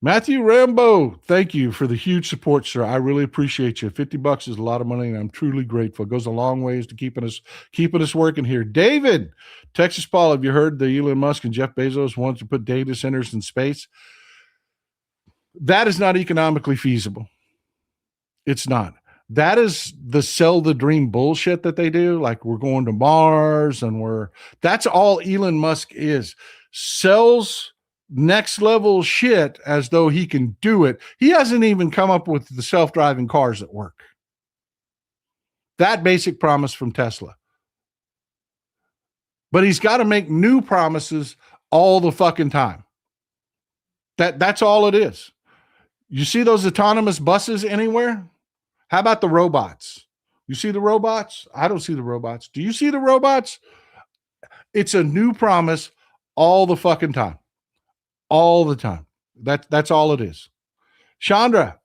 Matthew Rambo, thank you for the huge support, sir. I really appreciate you. $50 is a lot of money, and I'm truly grateful. It goes a long ways to keeping us working here. David, Texas Paul, have you heard that Elon Musk and Jeff Bezos want to put data centers in space? That is not economically feasible. It's not. That is the sell the dream bullshit that they do. Like we're going to Mars and that's all Elon Musk is. Sells next level shit as though he can do it. He hasn't even come up with the self-driving cars that work. That basic promise from Tesla. But he's got to make new promises all the fucking time. That's all it is. You see those autonomous buses anywhere? How about the robots? You see the robots? I don't see the robots. Do you see the robots? It's a new promise all the fucking time. All the time. That's all it is. Chandra,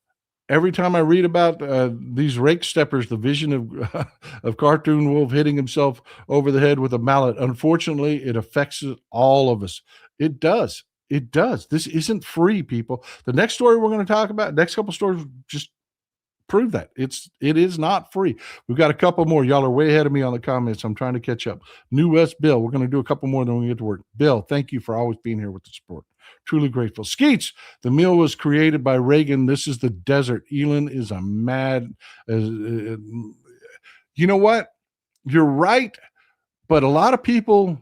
every time I read about these rake steppers, the vision of Cartoon Wolf hitting himself over the head with a mallet, unfortunately, it affects all of us. It does. It does. This isn't free, people. The next story we're going to talk about, next couple stories, just prove that it is not free. We've got a couple more. Y'all are way ahead of me on the comments. I'm trying to catch up. New West Bill. We're going to do a couple more then we get to work. Bill, thank you for always being here with the support. Truly grateful. Skeets, the meal was created by Reagan. This is the desert. Elon is a mad. You know what? You're right. But a lot of people,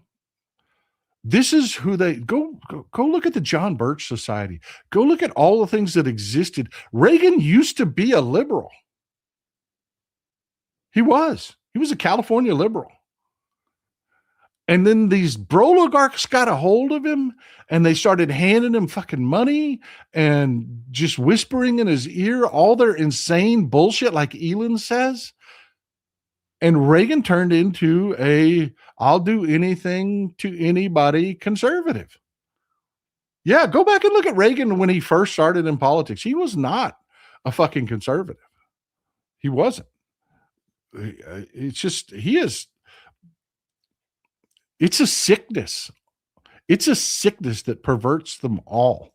this is who they go look at the John Birch Society. Go look at all the things that existed. Reagan used to be a liberal. He was a California liberal. And then these oligarchs got a hold of him and they started handing him fucking money and just whispering in his ear all their insane bullshit, like Elon says. And Reagan turned into I'll do anything to anybody conservative. Yeah, go back and look at Reagan when he first started in politics. He was not a fucking conservative. He wasn't. It's just, it's a sickness. It's a sickness that perverts them all.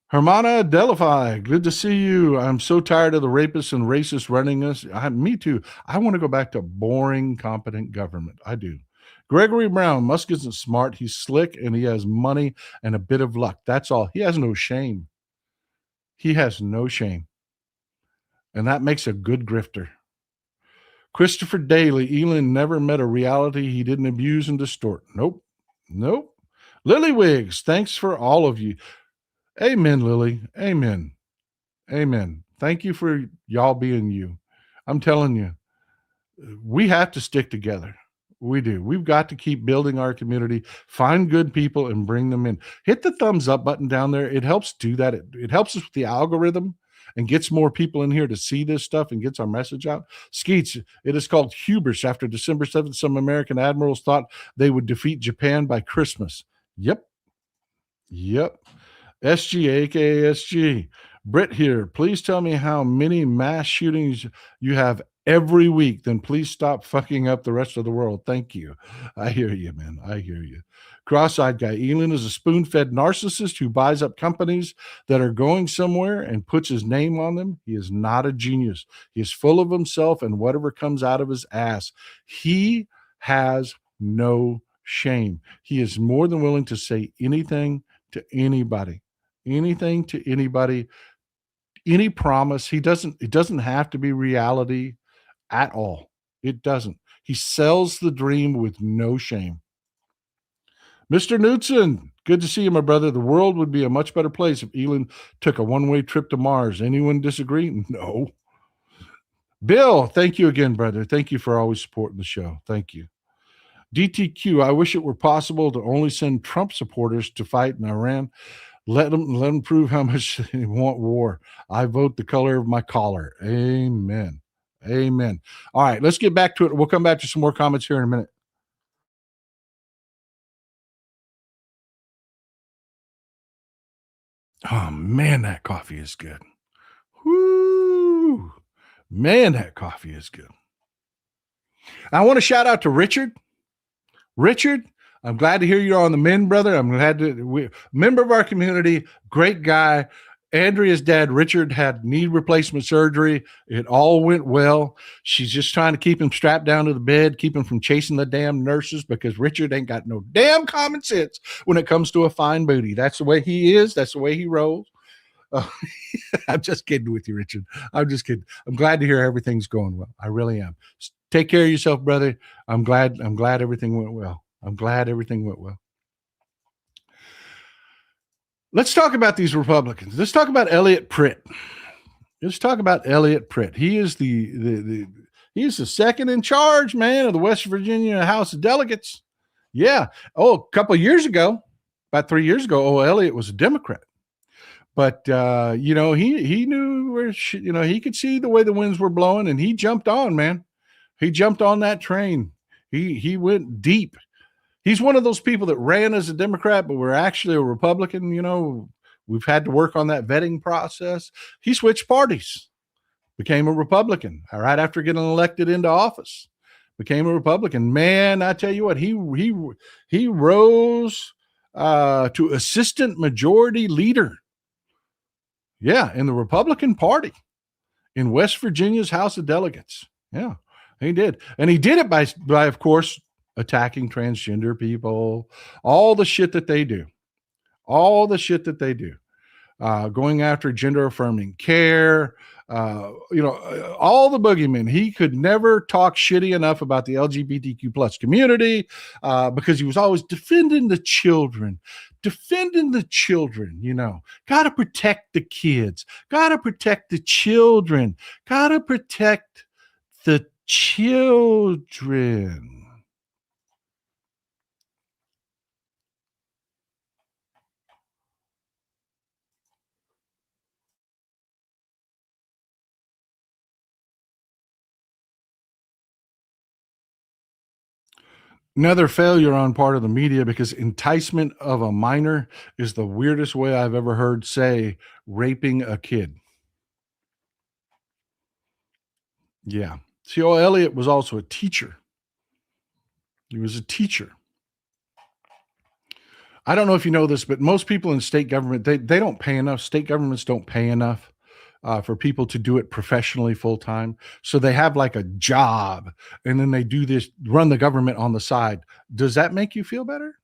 Hermana Delphi, good to see you. I'm so tired of the rapists and racists running us. Me too. I want to go back to boring, competent government. I do. Gregory Brown, Musk isn't smart. He's slick and he has money and a bit of luck. That's all. He has no shame. He has no shame. And that makes a good grifter. Christopher Daly, Elon never met a reality he didn't abuse and distort. Nope. Lily Wiggs, thanks for all of you. Amen, Lily. Amen. Thank you for y'all being you. I'm telling you, we have to stick together. We do. We've got to keep building our community, find good people and bring them in. Hit the thumbs up button down there. It helps do that. It helps us with the algorithm and gets more people in here to see this stuff and gets our message out. Skeets, it is called hubris. After December 7th, some American admirals thought they would defeat Japan by Christmas. Yep. SG, aka SG. Britt here. Please tell me how many mass shootings you have every week. Then please stop fucking up the rest of the world. Thank you. I hear you, man. I hear you. Cross-eyed guy. Elon is a spoon-fed narcissist who buys up companies that are going somewhere and puts his name on them. He is not a genius. He is full of himself and whatever comes out of his ass. He has no shame. He is more than willing to say anything to anybody. Anything to anybody, any promise. It doesn't have to be reality at all. It doesn't. He sells the dream with no shame. Mr. Knudsen, good to see you, my brother. The world would be a much better place if Elon took a one-way trip to Mars. Anyone disagree? No. Bill, thank you again, brother. Thank you for always supporting the show. Thank you. DTQ, I wish it were possible to only send Trump supporters to fight in Iran. Let them prove how much they want war. I vote the color of my collar. Amen. All right, let's get back to it. We'll come back to some more comments here in a minute. Oh, man, that coffee is good. Whoo! Man, that coffee is good. I want to shout out to Richard. Richard, I'm glad to hear you're on the men, brother. I'm glad member of our community, great guy. Andrea's dad, Richard, had knee replacement surgery. It all went well. She's just trying to keep him strapped down to the bed, keep him from chasing the damn nurses because Richard ain't got no damn common sense when it comes to a fine booty. That's the way he is. That's the way he rolls. Oh, I'm just kidding with you, Richard. I'm just kidding. I'm glad to hear everything's going well. I really am. Take care of yourself, brother. I'm glad everything went well. I'm glad everything went well. Let's talk about these Republicans. Let's talk about Elliott Pritt. Let's talk about Elliott Pritt. He is he's the second in charge, man, of the West Virginia House of Delegates. Yeah. Oh, a couple of years ago, about 3 years ago, Elliott was a Democrat. But, he knew where, he could see the way the winds were blowing, and he jumped on, man. He jumped on that train. He went deep. He's one of those people that ran as a Democrat, but were actually a Republican. We've had to work on that vetting process. He switched parties, became a Republican right after getting elected into office, became a Republican. Man, I tell you what, he rose to assistant majority leader. Yeah, in the Republican Party in West Virginia's House of Delegates. Yeah, he did. And he did it by of course, attacking transgender people, all the shit that they do. Going after gender affirming care, all the boogeymen. He could never talk shitty enough about the LGBTQ plus community because he was always defending the children. Got to protect the kids, got to protect the children, got to protect the children. Another failure on part of the media, because enticement of a minor is the weirdest way I've ever heard say raping a kid. Yeah. See, Elliott was also a teacher. He was a teacher. I don't know if you know this, but most people in state government, they don't pay enough. State governments don't pay enough for people to do it professionally full time. So they have like a job, and then they do this, run the government on the side. Does that make you feel better?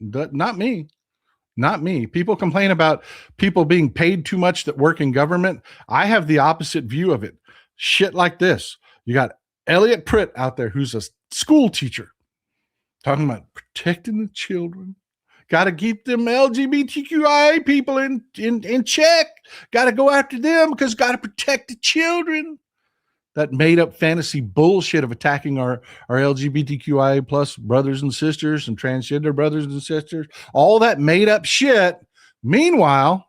Not me. Not me. People complain about people being paid too much that work in government. I have the opposite view of it. Shit like this. You got Elliott Pritt out there, who's a school teacher, talking about protecting the children. Got to keep them LGBTQIA people in check. Got to go after them because got to protect the children. That made up fantasy bullshit of attacking our LGBTQIA plus brothers and sisters and transgender brothers and sisters. All that made up shit. Meanwhile,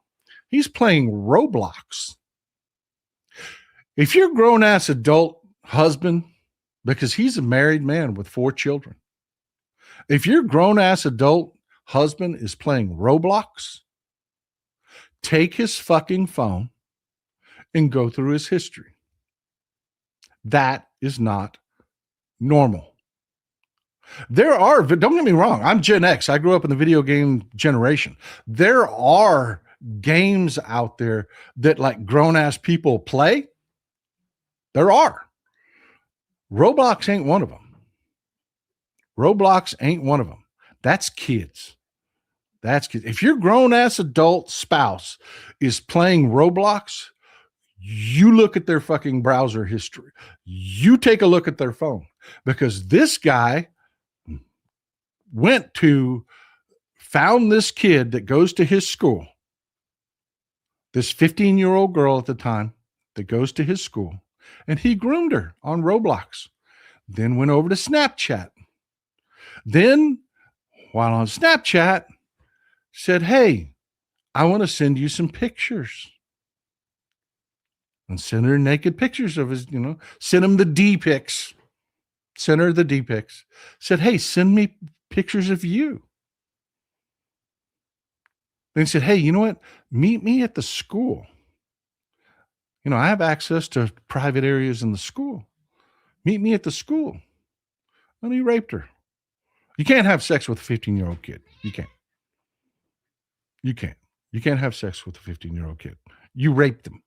he's playing Roblox. If you're a grown ass adult husband, because he's a married man with 4 children. If your grown ass adult husband is playing Roblox, take his fucking phone and go through his history. That is not normal. Don't get me wrong, I'm Gen X. I grew up in the video game generation. There are games out there that like grown ass people play. There are. Roblox ain't one of them. That's kids. If your grown-ass adult spouse is playing Roblox, you look at their fucking browser history. You take a look at their phone, because this guy found this kid that goes to his school, this 15-year-old girl at the time that goes to his school, and he groomed her on Roblox. Then went over to Snapchat. Then, while on Snapchat, said, hey, I want to send you some pictures. And send her naked pictures of his, send him the D-pics. Send her the D-pics. Said, hey, send me pictures of you. Then said, hey, you know what? Meet me at the school. I have access to private areas in the school. Meet me at the school. And he raped her. You can't have sex with a 15-year-old kid. You can't. You can't have sex with a 15-year-old kid. You raped them.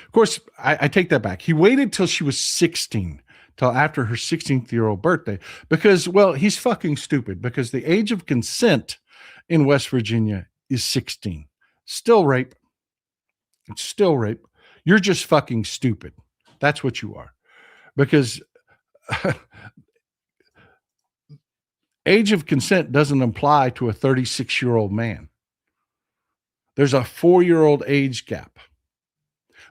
Of course, I take that back. He waited till she was 16, till after her 16th-year-old birthday, because, well, he's fucking stupid, because the age of consent in West Virginia is 16. Still rape. It's still rape. You're just fucking stupid. That's what you are. Because age of consent doesn't apply to a 36-year-old man. There's a 4-year-old age gap.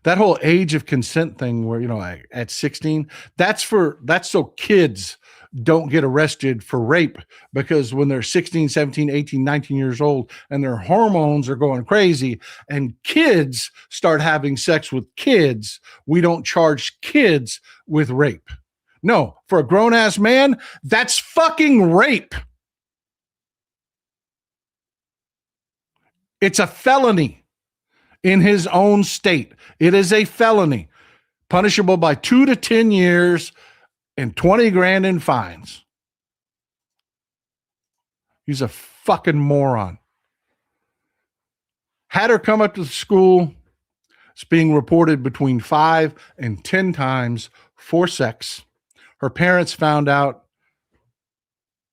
That whole age of consent thing where, at 16, that's so kids don't get arrested for rape, because when they're 16, 17, 18, 19 years old and their hormones are going crazy and kids start having sex with kids, we don't charge kids with rape. No, for a grown-ass man, that's fucking rape. It's a felony in his own state. It is a felony, punishable by 2 to 10 years and 20 grand in fines. He's a fucking moron. Had her come up to the school. It's being reported between 5 and 10 times for sex. Her parents found out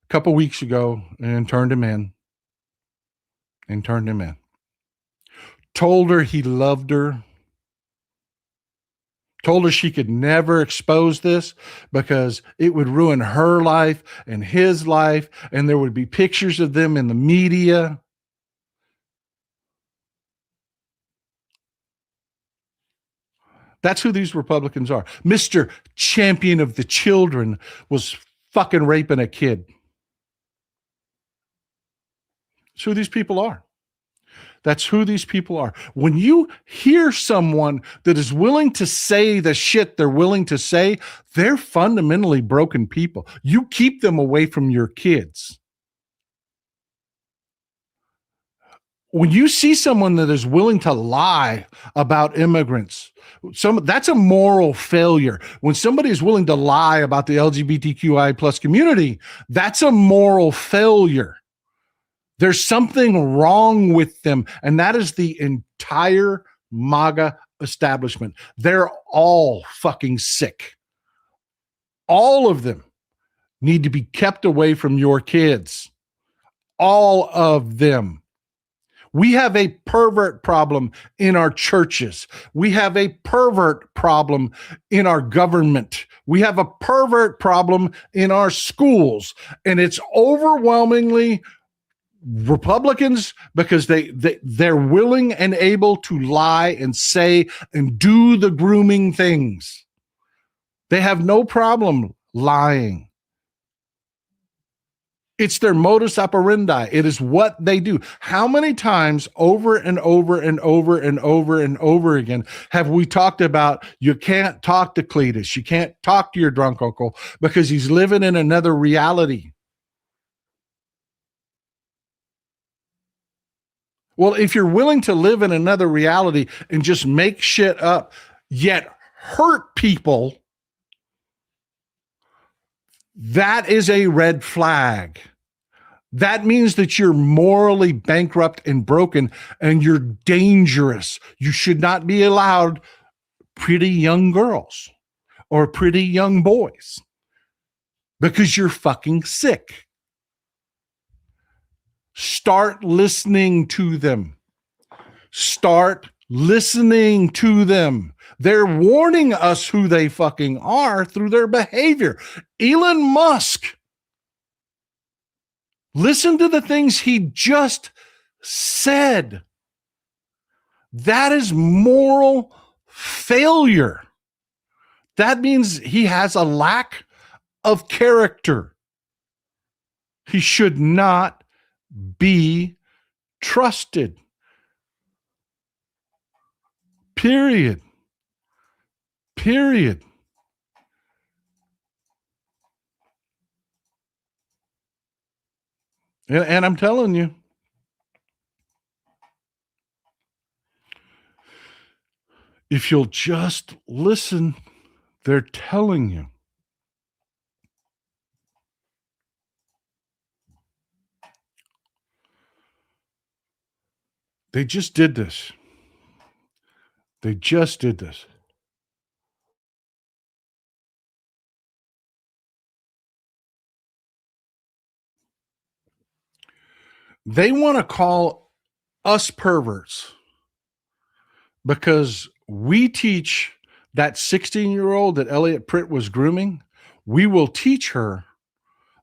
a couple weeks ago and turned him in. Told her he loved her. Told her she could never expose this because it would ruin her life and his life, and there would be pictures of them in the media. That's who these Republicans are. Mr. Champion of the Children was fucking raping a kid. That's who these people are. That's who these people are. When you hear someone that is willing to say the shit they're willing to say, they're fundamentally broken people. You keep them away from your kids. When you see someone that is willing to lie about immigrants, that's a moral failure. When somebody is willing to lie about the LGBTQI plus community, that's a moral failure. There's something wrong with them, and that is the entire MAGA establishment. They're all fucking sick. All of them need to be kept away from your kids. All of them. We have a pervert problem in our churches. We have a pervert problem in our government. We have a pervert problem in our schools, and it's overwhelmingly Republicans, because they're willing and able to lie and say and do the grooming things. They have no problem lying. It's their modus operandi. It is what they do. How many times over and over and over and over and over again have we talked about you can't talk to Cletus, you can't talk to your drunk uncle because he's living in another reality? Well, if you're willing to live in another reality and just make shit up, yet hurt people, that is a red flag. That means that you're morally bankrupt and broken, and you're dangerous. You should not be allowed pretty young girls or pretty young boys because you're fucking sick. Start listening to them. Start listening to them. They're warning us who they fucking are through their behavior. Elon Musk. Listen to the things he just said. That is moral failure. That means he has a lack of character. He should not be trusted. Period. And I'm telling you, if you'll just listen, they're telling you. They just did this. They want to call us perverts because we teach that 16-year-old that Elliott Pritt was grooming, we will teach her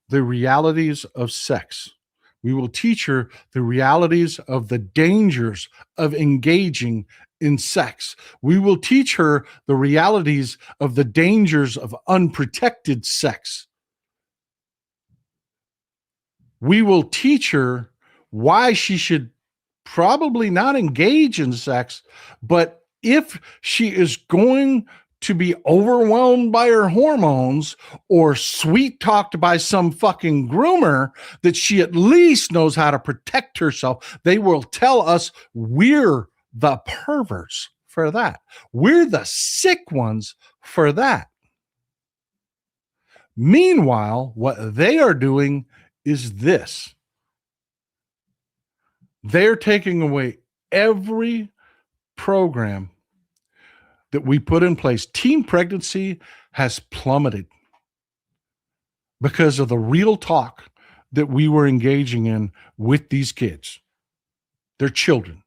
the realities of sex. We will teach her the realities of the dangers of engaging in sex. We will teach her the realities of the dangers of unprotected sex. We will teach her why she should probably not engage in sex, but if she is going to be overwhelmed by her hormones or sweet talked by some fucking groomer, that she at least knows how to protect herself. They will tell us we're the perverts for that. We're the sick ones for that. Meanwhile, what they are doing is this. They're taking away every program that we put in place. Teen pregnancy has plummeted because of the real talk that we were engaging in with these kids. They're children.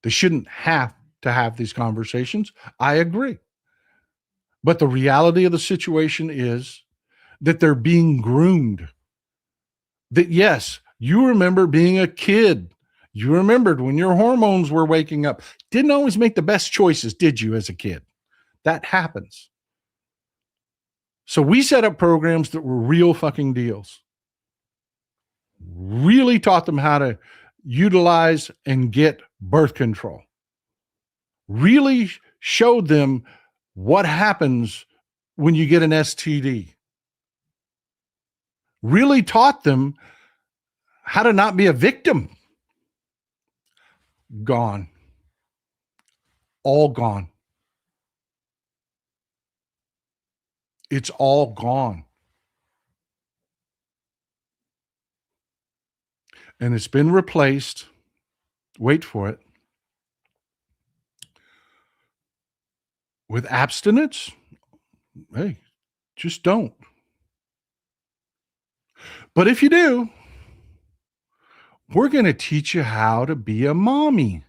They shouldn't have to have these conversations. I agree. But the reality of the situation is that they're being groomed. That yes, you remember being a kid. You remembered when your hormones were waking up. Didn't always make the best choices, did you, as a kid? That happens. So we set up programs that were real fucking deals. Really taught them how to utilize and get birth control. Really showed them what happens when you get an STD. Really taught them how to not be a victim. Gone. All gone. It's all gone. And it's been replaced, wait for it, with abstinence. Hey, just don't. But if you do, we're going to teach you how to be a mommy.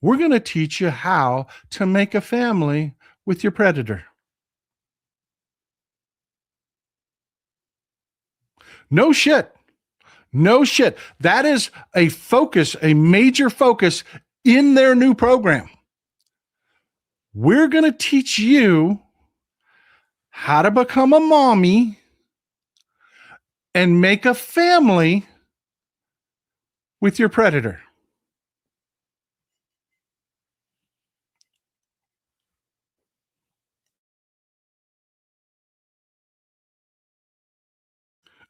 We're going to teach you how to make a family with your predator. No shit. No shit. That is a focus, a major focus in their new program. We're going to teach you how to become a mommy and make a family with your predator.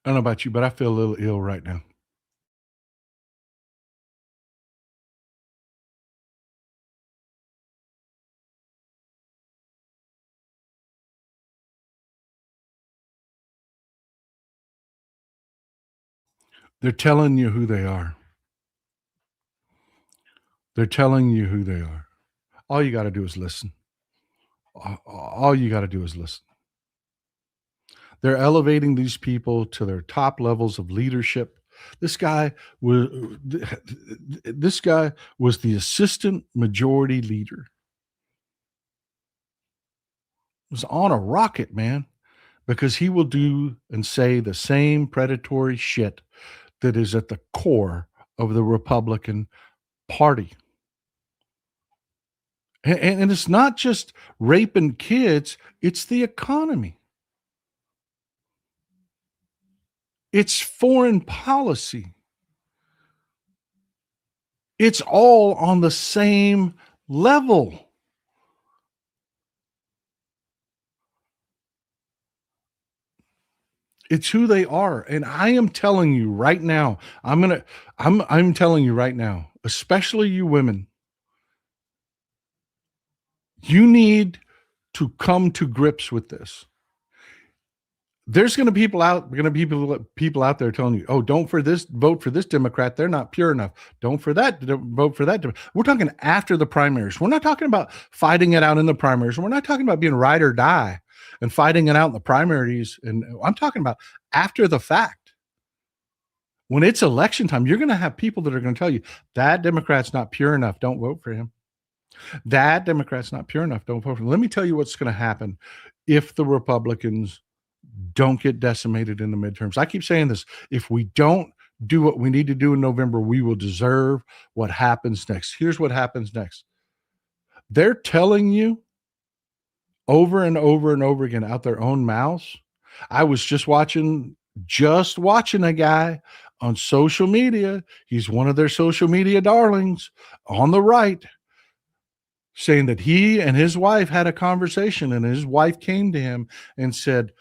I don't know about you, but I feel a little ill right now. They're telling you who they are. They're telling you who they are. All you got to do is listen. All you got to do is listen. They're elevating these people to their top levels of leadership. This guy was the assistant majority leader. He was on a rocket, man, because he will do and say the same predatory shit that is at the core of the Republican Party. And it's not just raping kids, it's the economy. It's foreign policy. It's all on the same level. It's who they are. And I am telling you right now, I'm telling you right now, especially you women, you need to come to grips with this. There's going to be people out there telling you, "Oh, don't vote for this Democrat. They're not pure enough. Don't vote for that." We're talking after the primaries. We're not talking about fighting it out in the primaries. We're not talking about being ride or die and fighting it out in the primaries. And I'm talking about after the fact. When it's election time, you're going to have people that are going to tell you that Democrat's not pure enough. Don't vote for him. That Democrat's not pure enough. Don't vote for him. Let me tell you what's going to happen if the Republicans don't get decimated in the midterms. I keep saying this. If we don't do what we need to do in November, we will deserve what happens next. Here's what happens next. They're telling you over and over and over again out their own mouths. I was just watching a guy on social media. He's one of their social media darlings on the right, saying that he and his wife had a conversation, and his wife came to him and said,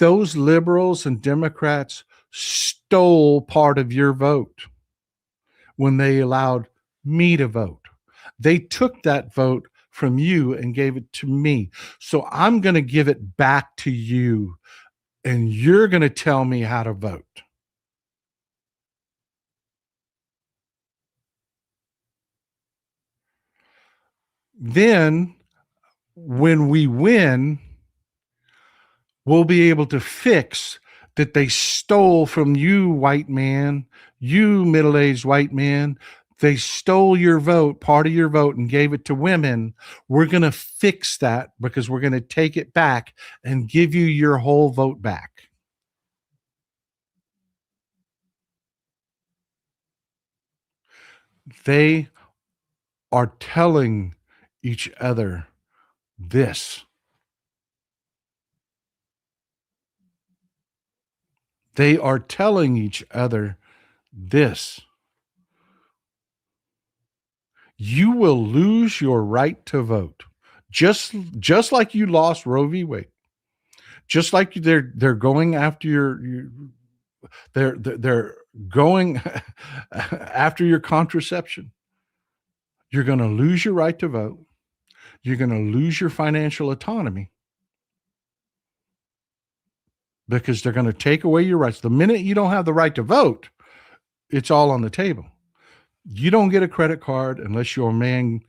those liberals and Democrats stole part of your vote when they allowed me to vote. They took that vote from you and gave it to me. So I'm going to give it back to you, and you're going to tell me how to vote. Then when we win, we'll be able to fix that they stole from you, white man, you middle-aged white man. They stole your vote, part of your vote, and gave it to women. We're going to fix that because we're going to take it back and give you your whole vote back. They are telling each other this. They are telling each other this. You will lose your right to vote. Just like you lost Roe v. Wade. Just like they're going after they're going after your contraception. You're going to lose your right to vote. You're going to lose your financial autonomy because they're going to take away your rights. The minute you don't have the right to vote, it's all on the table. You don't get a credit card unless your man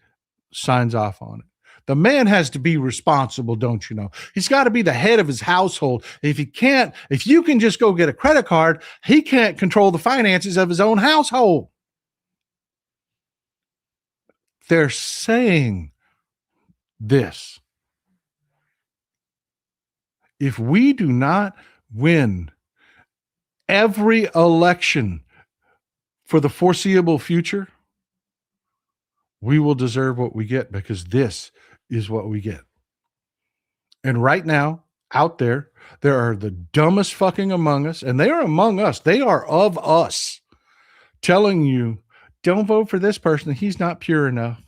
signs off on it. The man has to be responsible, don't you know? He's got to be the head of his household. If you can just go get a credit card, he can't control the finances of his own household. They're saying this. If we do not win every election for the foreseeable future, we will deserve what we get, because this is what we get. And right now, out there are the dumbest fucking among us, and they are among us. They are of us, telling you, don't vote for this person. He's not pure enough.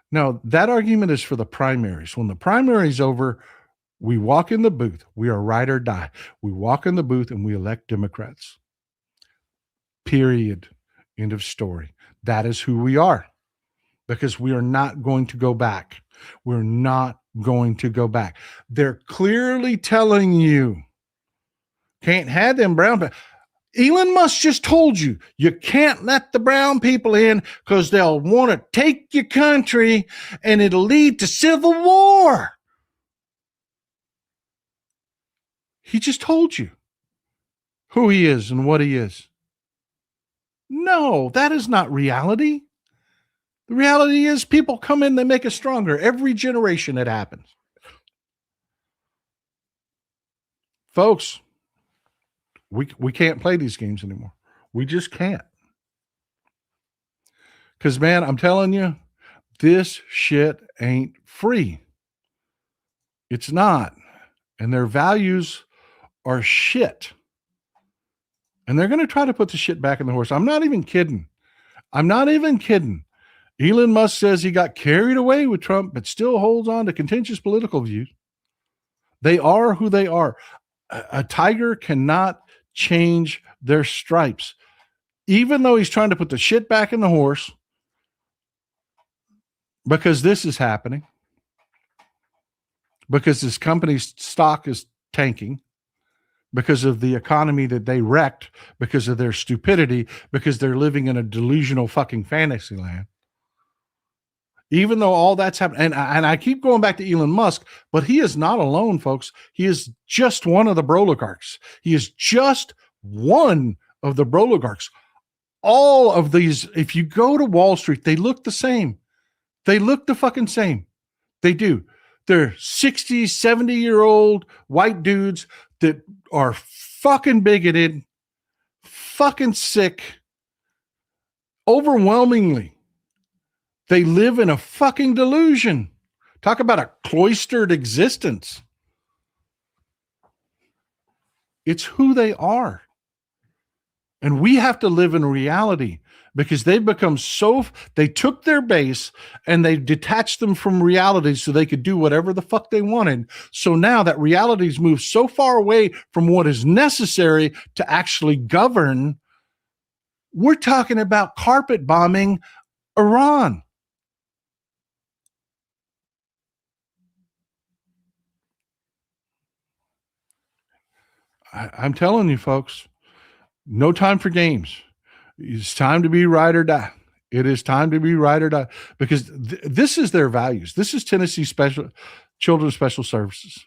Now, that argument is for the primaries. When the primary's over, we walk in the booth. We are ride or die. We walk in the booth and we elect Democrats. Period. End of story. That is who we are, because we are not going to go back. We're not going to go back. They're clearly telling you, can't have them brown. Elon Musk just told you, you can't let the brown people in because they'll want to take your country and it'll lead to civil war. He just told you who he is and what he is. No, that is not reality. The reality is people come in, they make us stronger. Every generation it happens. Folks, we can't play these games anymore. We just can't. Because, man, I'm telling you, this shit ain't free. It's not. And their values are shit. And they're going to try to put the shit back in the horse. I'm not even kidding. Elon Musk says he got carried away with Trump, but still holds on to contentious political views. They are who they are. A tiger cannot change their stripes. Even though he's trying to put the shit back in the horse, because this is happening, because this company's stock is tanking, because of the economy that they wrecked, because of their stupidity, because they're living in a delusional fucking fantasy land. Even though all that's happened, and I keep going back to Elon Musk, but he is not alone, folks. He is just one of the broligarchs. He is just one of the broligarchs. All of these, if you go to Wall Street, they look the same. They look the fucking same. They do. They're 60, 70-year-old white dudes that are fucking bigoted, fucking sick, overwhelmingly. They live in a fucking delusion. Talk about a cloistered existence. It's who they are. And we have to live in reality because they've become they took their base and they detached them from reality so they could do whatever the fuck they wanted. So now that reality's moved so far away from what is necessary to actually govern, we're talking about carpet bombing Iran. I'm telling you, folks, no time for games. It's time to be ride or die. It is time to be ride or die because this is their values. This is Tennessee Children's Special Services.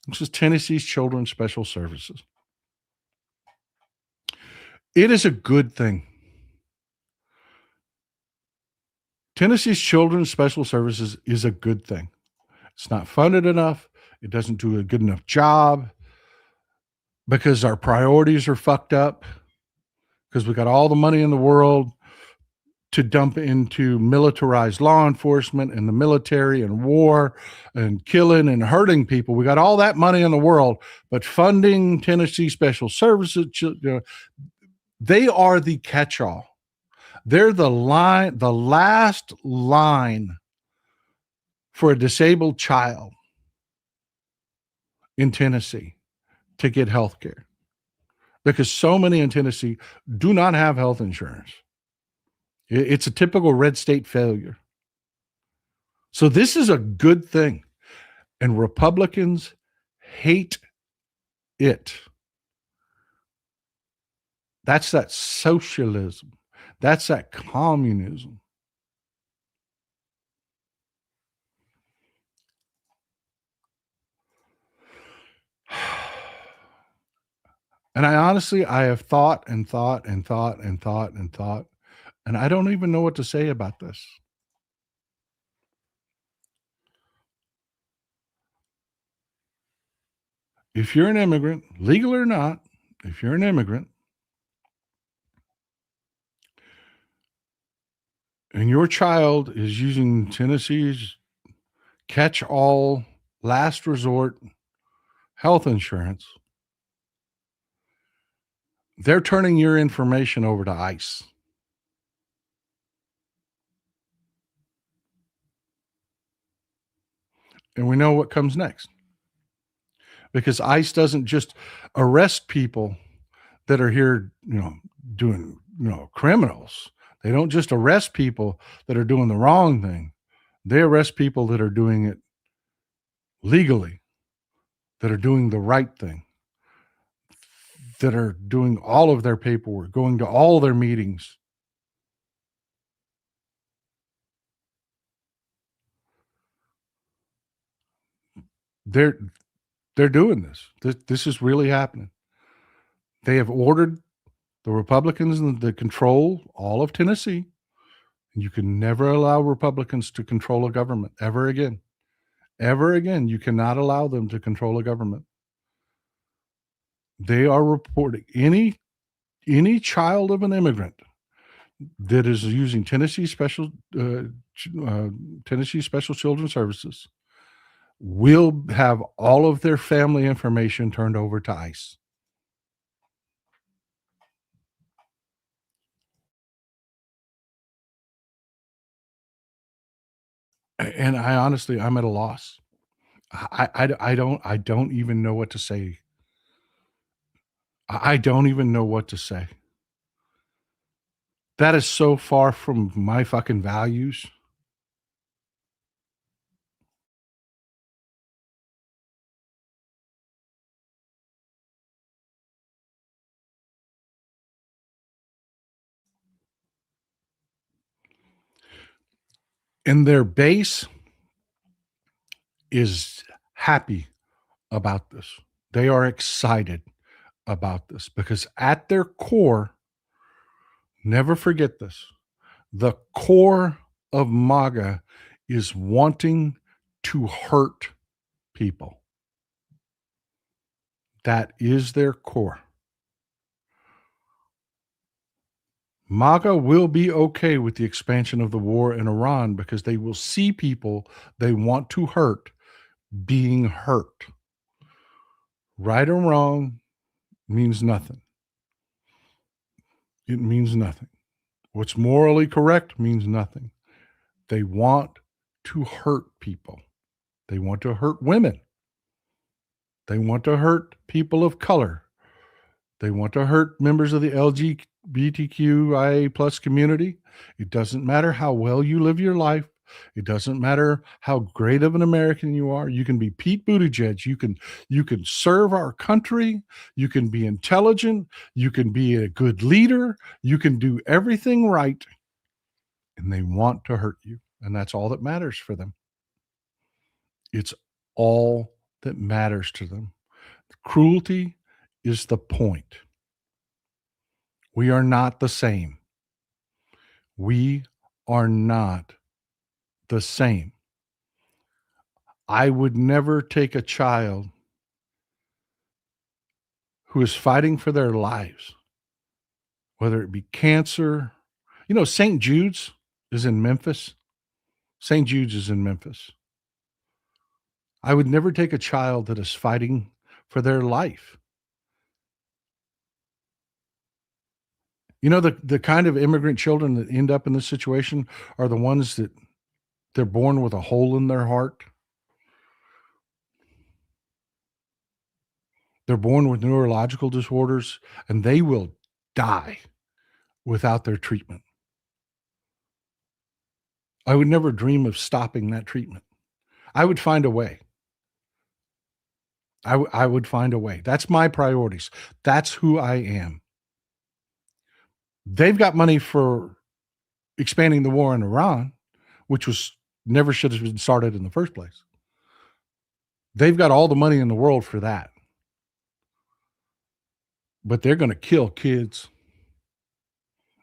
This is Tennessee's Children's Special Services. It is a good thing. Tennessee's Children's Special Services is a good thing. It's not funded enough. It doesn't do a good enough job because our priorities are fucked up because we got all the money in the world to dump into militarized law enforcement and the military and war and killing and hurting people. We got all that money in the world, but funding Tennessee Special Services, they are the catch-all. They're the last line for a disabled child in Tennessee to get health care because so many in Tennessee do not have health insurance. It's a typical red state failure. So this is a good thing. And Republicans hate it. That's that socialism. That's that communism. And I have thought and thought and thought and thought and thought, and I don't even know what to say about this. If you're an immigrant, legal or not, if you're an immigrant and your child is using Tennessee's catch-all last resort health insurance, they're turning your information over to ICE. And we know what comes next. Because ICE doesn't just arrest people that are here, doing, criminals. They don't just arrest people that are doing the wrong thing. They arrest people that are doing it legally, that are doing the right thing, that are doing all of their paperwork, going to all their meetings. They're doing this. This is really happening. They have ordered the Republicans that control all of Tennessee. You can never allow Republicans to control a government ever again. Ever again, you cannot allow them to control a government. They are reporting any child of an immigrant that is using Tennessee Special Children's Services will have all of their family information turned over to ICE. And I honestly, I'm at a loss. I don't even know what to say. I don't even know what to say. That is so far from my fucking values. And their base is happy about this. They are excited about this because at their core, never forget this, the core of MAGA is wanting to hurt people. That is their core. MAGA will be okay with the expansion of the war in Iran because they will see people they want to hurt being hurt. Right or wrong means nothing. It means nothing. What's morally correct means nothing. They want to hurt people. They want to hurt women. They want to hurt people of color. They want to hurt members of the LGBTQIA plus community. It doesn't matter how well you live your life. It doesn't matter how great of an American you are. You can be Pete Buttigieg. You can serve our country. You can be intelligent. You can be a good leader. You can do everything right. And they want to hurt you. And that's all that matters for them. It's all that matters to them. Cruelty is the point. We are not the same. We are not the same. I would never take a child who is fighting for their lives, whether it be cancer. You know, St. Jude's is in Memphis. St. Jude's is in Memphis. I would never take a child that is fighting for their life. You know, the kind of immigrant children that end up in this situation are the ones that they're born with a hole in their heart. They're born with neurological disorders, and they will die without their treatment. I would never dream of stopping that treatment. I would find a way. I would find a way. That's my priorities. That's who I am. They've got money for expanding the war in Iran, which was never should have been started in the first place. They've got all the money in the world for that. But they're going to kill kids.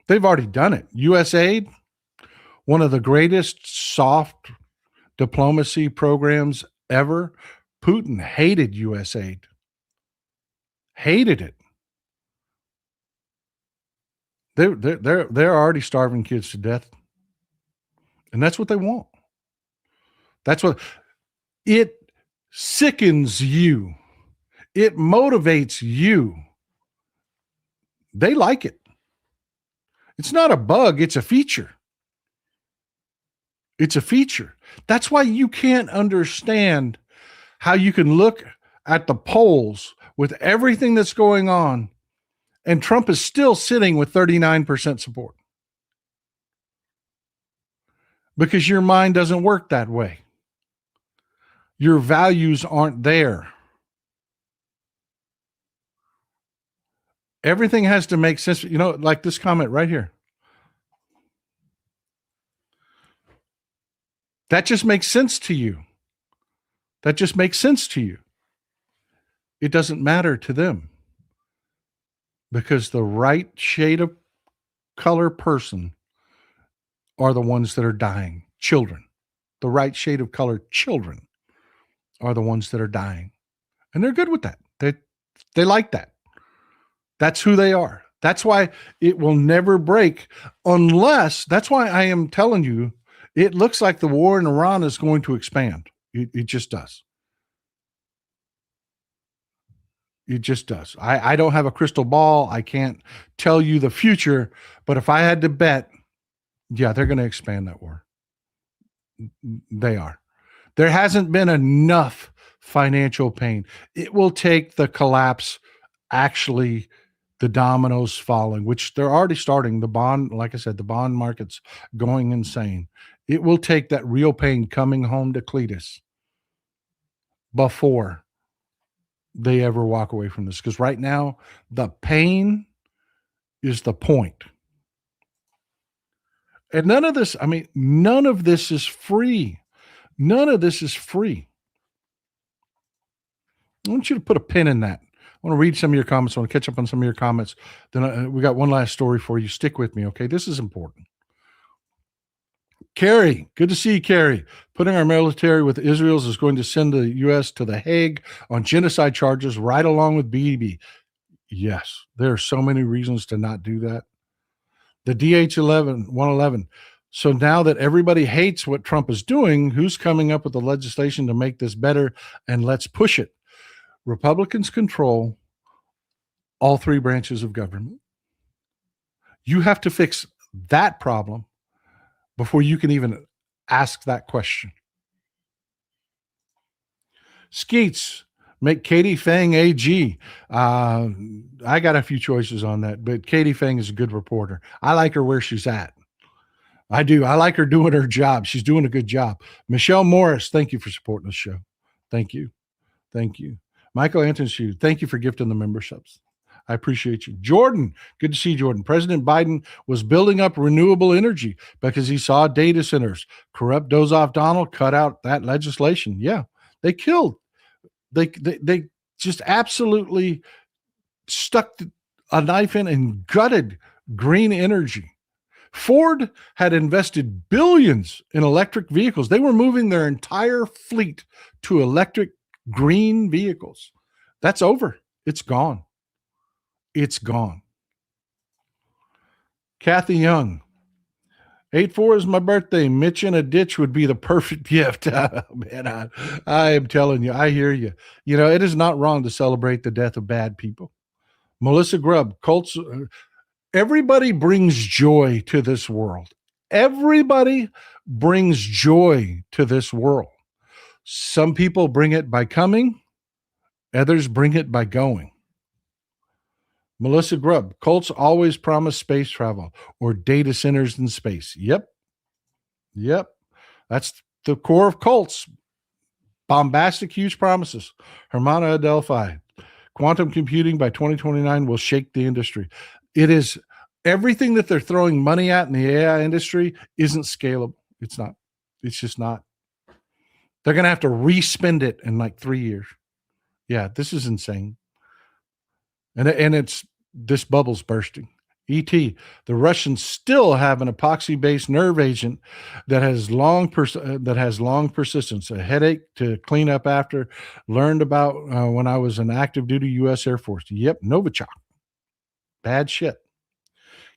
They've already done it. USAID, one of the greatest soft diplomacy programs ever. Putin hated USAID. Hated it. They're already starving kids to death. And that's what they want. That's what it sickens you. It motivates you. They like it. It's not a bug, it's a feature. It's a feature. That's why you can't understand how you can look at the polls with everything that's going on, and Trump is still sitting with 39% support. Because your mind doesn't work that way. Your values aren't there. Everything has to make sense. You know, like this comment right here. That just makes sense to you. That just makes sense to you. It doesn't matter to them. Because the right shade of color person are the ones that are dying. Children. The right shade of color children are the ones that are dying. And they're good with that. They like that. That's who they are. That's why it will never break unless, that's why I am telling you, it looks like the war in Iran is going to expand. It just does. It just does. I don't have a crystal ball. I can't tell you the future, but if I had to bet, yeah, they're going to expand that war. They are. There hasn't been enough financial pain. It will take the collapse, actually, the dominoes falling, which they're already starting. The bond, like I said, the bond market's going insane. It will take that real pain coming home to Cletus before they ever walk away from this. Because right now, the pain is the point. And none of this, I mean, none of this is free. None of this is free. I want you to put a pin in that. I want to read some of your comments. I want to catch up on some of your comments. Then we got one last story for you. Stick with me, okay? This is important. Carrie, good to see you, Carrie. Putting our military with Israel's is going to send the U.S. to The Hague on genocide charges right along with BB. Yes, there are so many reasons to not do that. The DH-111. So now that everybody hates what Trump is doing, who's coming up with the legislation to make this better? And let's push it. Republicans control all three branches of government. You have to fix that problem before you can even ask that question. Skeets, make Katie Fang AG. I got a few choices on that, but Katie Fang is a good reporter. I like her where she's at. I do. I like her doing her job. She's doing a good job. Michelle Morris, thank you for supporting the show. Thank you. Thank you. Michael Antonescu, thank you for gifting the memberships. I appreciate you. Jordan, good to see you, Jordan. President Biden was building up renewable energy because he saw data centers. Corrupt doze-off Donald cut out that legislation. Yeah, they killed. They just absolutely stuck a knife in and gutted green energy. Ford had invested billions in electric vehicles. They were moving their entire fleet to electric green vehicles. That's over. It's gone. It's gone. Kathy Young, 8/4 is my birthday. Mitch in a ditch would be the perfect gift. Man, I am telling you, I hear you. You know, it is not wrong to celebrate the death of bad people. Melissa Grubb, cults. Everybody brings joy to this world. Everybody brings joy to this world. Some people bring it by coming. Others bring it by going. Melissa Grubb, cults always promise space travel or data centers in space. Yep. That's the core of cults. Bombastic, huge promises. Hermana Adelphi, quantum computing by 2029 will shake the industry. It is everything that they're throwing money at in the AI industry isn't scalable. It's not. It's just not. They're going to have to re-spend it in like 3 years. Yeah, this is insane. And it's this bubble's bursting. the Russians still have an epoxy-based nerve agent that has long persistence. A headache to clean up after. Learned about when I was an active duty U.S. Air Force. Yep, Novichok. Bad shit.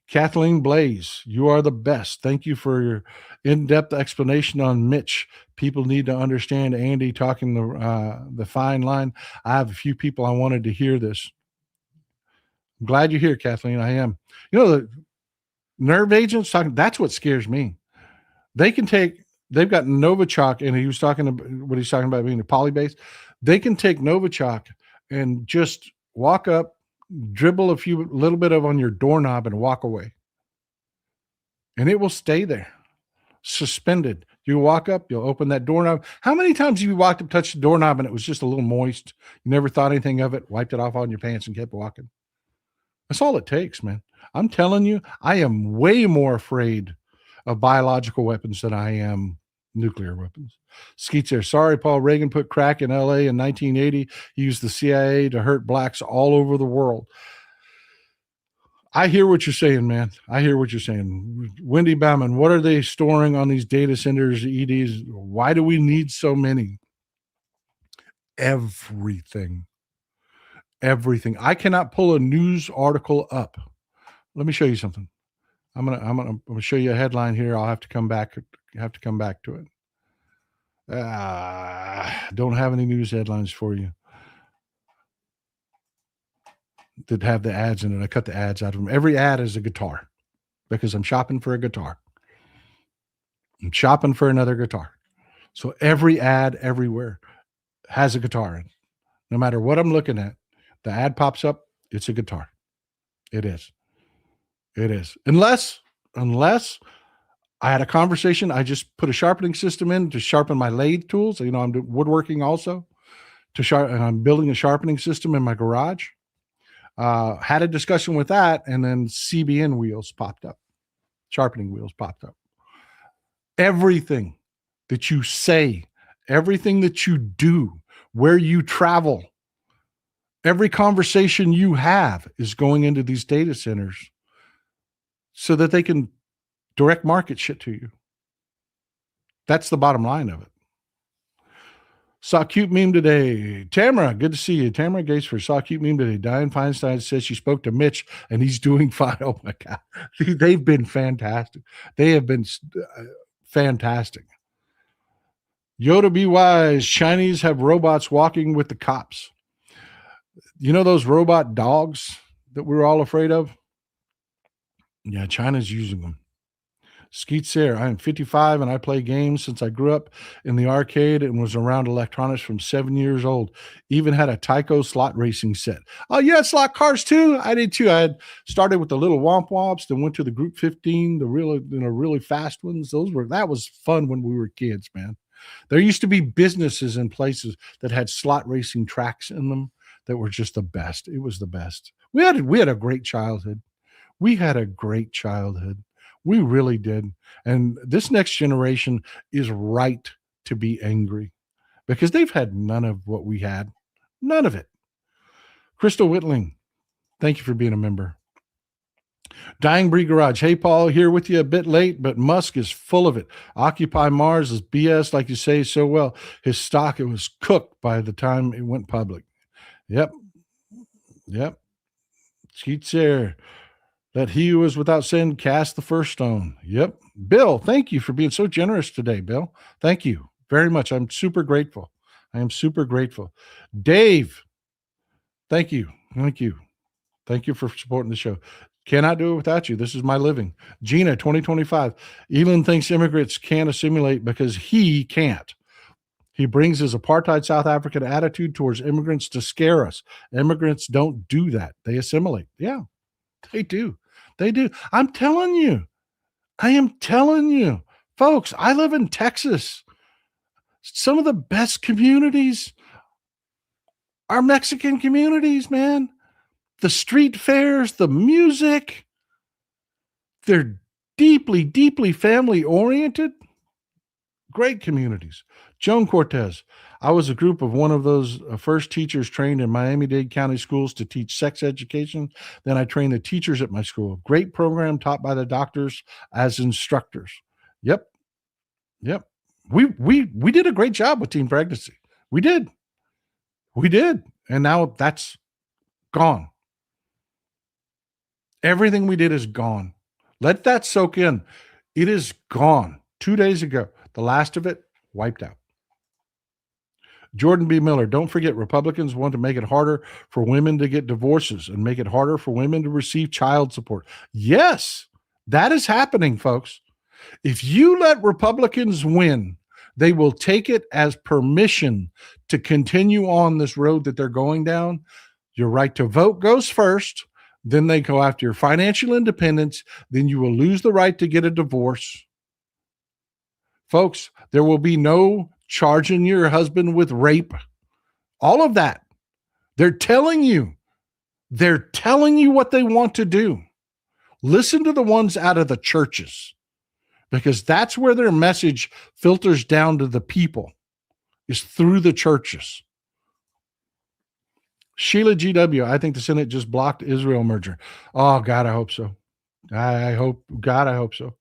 Kathleen Blaze, you are the best. Thank you for your in-depth explanation on Mitch. People need to understand Andy talking the fine line. I have a few people I wanted to hear this. I'm glad you're here, Kathleen. I am. You know, the nerve agents talking, that's what scares me. They've got Novichok, and he's talking about being a poly-based. They can take Novichok and just walk up, dribble a little bit on your doorknob and walk away. And it will stay there, suspended. You walk up, you'll open that doorknob. How many times have you walked up, touched the doorknob, and it was just a little moist? You never thought anything of it, wiped it off on your pants and kept walking. That's all it takes, man. I'm telling you, I am way more afraid of biological weapons than I am nuclear weapons. Skeets there. Sorry, Paul. Reagan put crack in L.A. in 1980. He used the CIA to hurt blacks all over the world. I hear what you're saying, man. I hear what you're saying. Wendy Bauman, what are they storing on these data centers, EDs? Why do we need so many? Everything. I cannot pull a news article up. Let me show you something. I'm gonna show you a headline here. I'll have to come back to it. Don't have any news headlines for you that have the ads in it. I cut the ads out of them. Every ad is a guitar because I'm shopping for a guitar. I'm shopping for another guitar. So every ad everywhere has a guitar in it. No matter what I'm looking at, the ad pops up, it's a guitar. It is. Unless I had a conversation, I just put a sharpening system in to sharpen my lathe tools. You know, I'm doing woodworking also and I'm building a sharpening system in my garage. Had a discussion with that, and then CBN wheels popped up. Sharpening wheels popped up. Everything that you say, everything that you do, where you travel, every conversation you have is going into these data centers so that they can direct market shit to you. That's the bottom line of it. Saw a cute meme today. Tamara, good to see you. Tamara Gatesford saw a cute meme today. Diane Feinstein says she spoke to Mitch and he's doing fine. Oh my God. They've been fantastic. They have been fantastic. Yoda, be wise. Chinese have robots walking with the cops. You know those robot dogs that we were all afraid of? Yeah, China's using them. Skeet Sayre, I am 55 and I play games since I grew up in the arcade and was around electronics from 7 years old. Even had a Tyco slot racing set. Oh, you had slot cars too? I did too. I had started with the little womp womps, then went to the Group 15, the really fast ones. That was fun when we were kids, man. There used to be businesses and places that had slot racing tracks in them that were just the best. It was the best. We had a great childhood. We had a great childhood. We really did. And this next generation is right to be angry because they've had none of what we had. None of it. Crystal Whitling, thank you for being a member. Dying Breed Garage. Hey, Paul, here with you a bit late, but Musk is full of it. Occupy Mars is BS, like you say so well. His stock, it was cooked by the time it went public. Yep. Skeet Sayre. That he who was without sin cast the first stone. Yep. Bill, thank you for being so generous today, Bill. Thank you very much. I'm super grateful. I am super grateful. Dave, thank you. Thank you. Thank you for supporting the show. Cannot do it without you. This is my living. Gina, 2025. Elon thinks immigrants can't assimilate because he can't. He brings his apartheid South African attitude towards immigrants to scare us. Immigrants don't do that. They assimilate. Yeah, they do. They do. I'm telling you. I am telling you. Folks, I live in Texas. Some of the best communities are Mexican communities, man. The street fairs, the music, they're deeply, deeply family-oriented. Great communities. Joan Cortez. I was a group of one of those first teachers trained in Miami-Dade County schools to teach sex education. Then I trained the teachers at my school. Great program taught by the doctors as instructors. Yep. We did a great job with teen pregnancy. We did. And now that's gone. Everything we did is gone. Let that soak in. It is gone. 2 days ago, the last of it wiped out. Jordan B. Miller, don't forget, Republicans want to make it harder for women to get divorces and make it harder for women to receive child support. Yes, that is happening, folks. If you let Republicans win, they will take it as permission to continue on this road that they're going down. Your right to vote goes first. Then they go after your financial independence. Then you will lose the right to get a divorce. Folks, there will be no charging your husband with rape. All of that. They're telling you what they want to do. Listen to the ones out of the churches, because that's where their message filters down to the people, is through the churches. Sheila GW, I think the Senate just blocked Israel merger. Oh, God, I hope so. I hope so.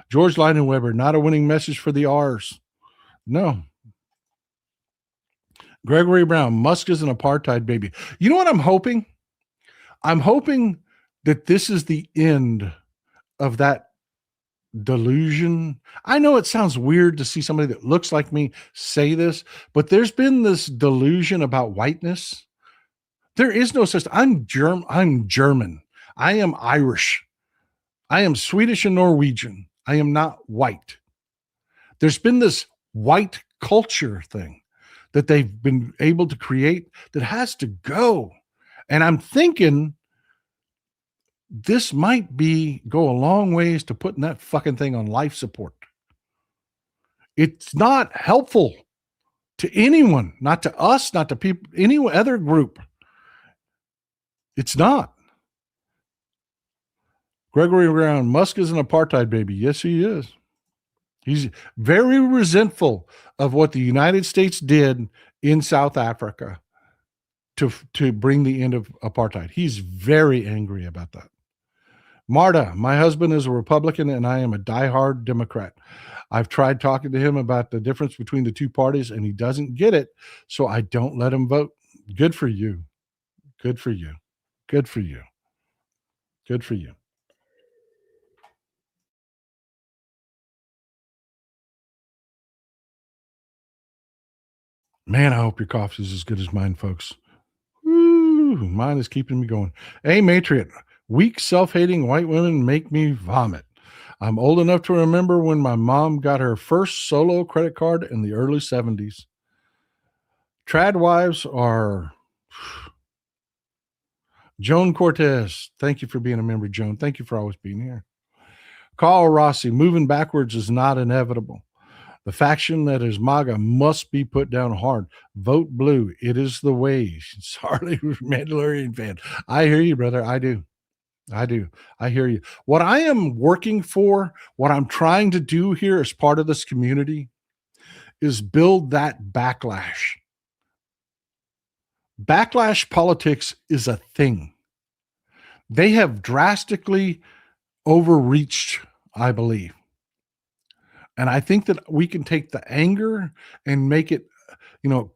George Leidenweber, not a winning message for the R's. No. Gregory Brown, Musk is an apartheid baby. You know what I'm hoping? I'm hoping that this is the end of that delusion. I know it sounds weird to see somebody that looks like me say this, but there's been this delusion about whiteness. There is no such. I'm German. I am Irish. I am Swedish and Norwegian. I am not white. There's been this white culture thing that they've been able to create that has to go. And I'm thinking this might go a long ways to putting that fucking thing on life support. It's not helpful to anyone, not to us, not to people, any other group. It's not. Gregory Brown, Musk is an apartheid baby. Yes, he is. He's very resentful of what the United States did in South Africa to bring the end of apartheid. He's very angry about that. Marta, my husband is a Republican and I am a diehard Democrat. I've tried talking to him about the difference between the two parties and he doesn't get it, so I don't let him vote. Good for you. Good for you. Good for you. Good for you. Man, I hope your coffee is as good as mine, folks. Woo, mine is keeping me going. Hey, Matriot, weak, self-hating white women make me vomit. I'm old enough to remember when my mom got her first solo credit card in the early 70s. Trad wives are... Joan Cortez, thank you for being a member, Joan. Thank you for always being here. Carl Rossi, moving backwards is not inevitable. The faction that is MAGA must be put down hard. Vote blue. It is the way. Sorry, Mandalorian fan. I hear you, brother. I do. I hear you. What I am working for, what I'm trying to do here as part of this community is build that backlash. Backlash politics is a thing. They have drastically overreached, I believe. And I think that we can take the anger and make it,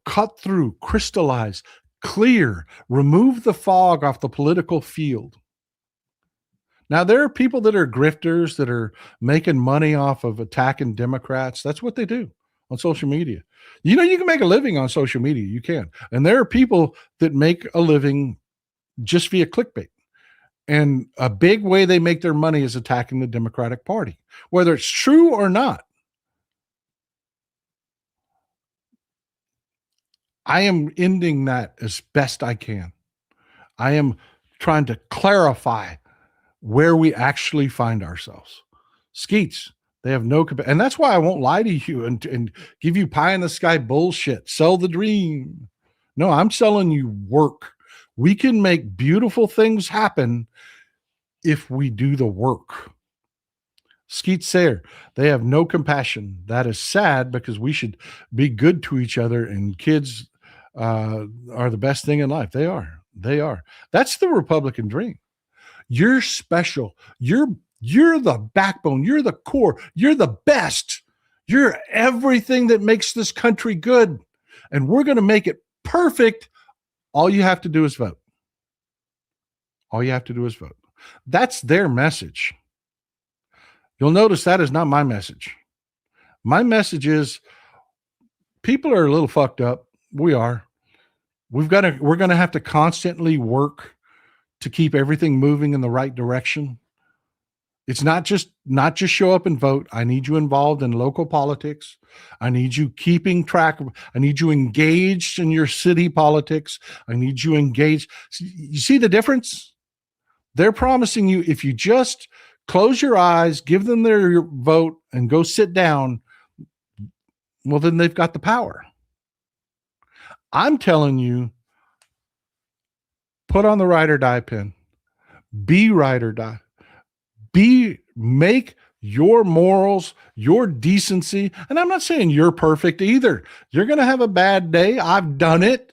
cut through, crystallize, clear, remove the fog off the political field. Now, there are people that are grifters that are making money off of attacking Democrats. That's what they do on social media. You can make a living on social media. You can. And there are people that make a living just via clickbait. And a big way they make their money is attacking the Democratic Party, whether it's true or not. I am ending that as best I can. I am trying to clarify where we actually find ourselves. Skeets, they have no capacity. And that's why I won't lie to you and give you pie in the sky bullshit. Sell the dream. No, I'm selling you work. We can make beautiful things happen if we do the work. Skeet Sayer, they have no compassion. That is sad because we should be good to each other, and kids are the best thing in life. They are. That's the Republican dream. You're special. You're the backbone. You're the core. You're the best. You're everything that makes this country good. And we're going to make it perfect. All you have to do is vote. That's their message. You'll notice that is not my message. My message is people are a little fucked up. We are. We're going to have to constantly work to keep everything moving in the right direction. It's not just show up and vote. I need you involved in local politics. I need you keeping track of, I need you engaged in your city politics. I need you engaged. You see the difference? They're promising you if you just close your eyes, give them their vote, and go sit down, well, then they've got the power. I'm telling you, put on the ride or die pin. Be ride or die. Make your morals, your decency, and I'm not saying you're perfect either. You're going to have a bad day. I've done it.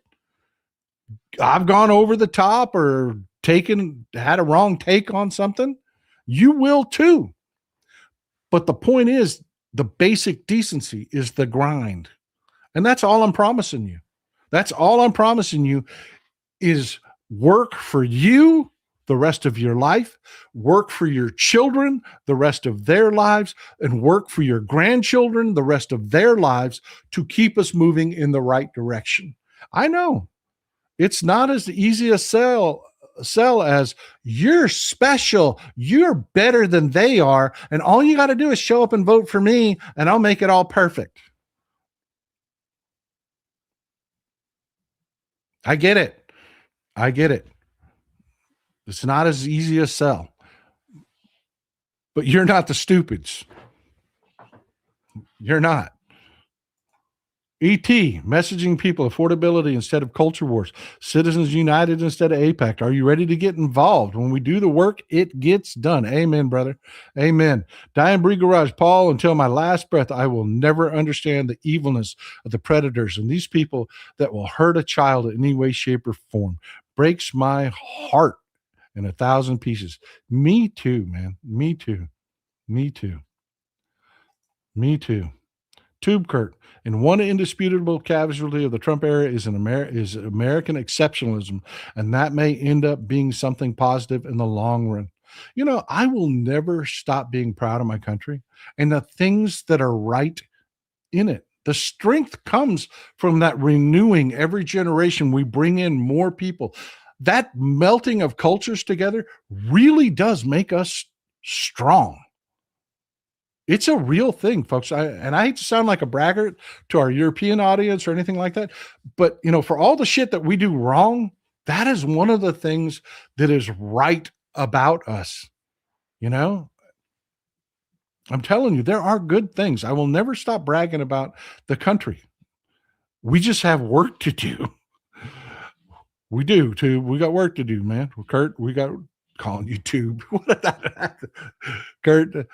I've gone over the top or had a wrong take on something. You will too. But the point is, the basic decency is the grind. And that's all I'm promising you. That's all I'm promising you is work for you the rest of your life, work for your children the rest of their lives, and work for your grandchildren the rest of their lives to keep us moving in the right direction. I know it's not as easy a sell as you're special, you're better than they are, and all you got to do is show up and vote for me, and I'll make it all perfect. I get it. It's not as easy a sell. But you're not the stupids. You're not. ET, messaging people, affordability instead of culture wars, Citizens United instead of APAC. Are you ready to get involved? When we do the work, it gets done. Amen, brother. Amen. Diane Bree Garage, Paul, until my last breath, I will never understand the evilness of the predators and these people that will hurt a child in any way, shape, or form. Breaks my heart in 1,000 pieces. Me too, man. Me too. Me too. Me too. Tube Kurt, and one indisputable casualty of the Trump era is American exceptionalism, and that may end up being something positive in the long run. You know, I will never stop being proud of my country and the things that are right in it. The strength comes from that renewing every generation. We bring in more people. That melting of cultures together really does make us strong. It's a real thing, folks. I hate to sound like a braggart to our European audience or anything like that, but you know, for all the shit that we do wrong, that is one of the things that is right about us. You know, I'm telling you, there are good things. I will never stop bragging about the country. We just have work to do. We do too. We got work to do, man. Kurt, we got calling you tube. Kurt.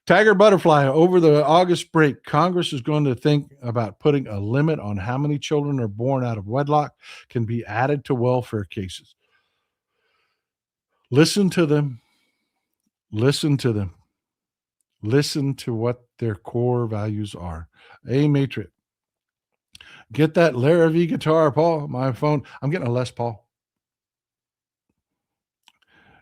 Tiger Butterfly, over the August break, Congress is going to think about putting a limit on how many children are born out of wedlock can be added to welfare cases. Listen to them. Listen to them. Listen to what their core values are. A Matrix. Get that Larrivee guitar, Paul. My phone. I'm getting a Les Paul.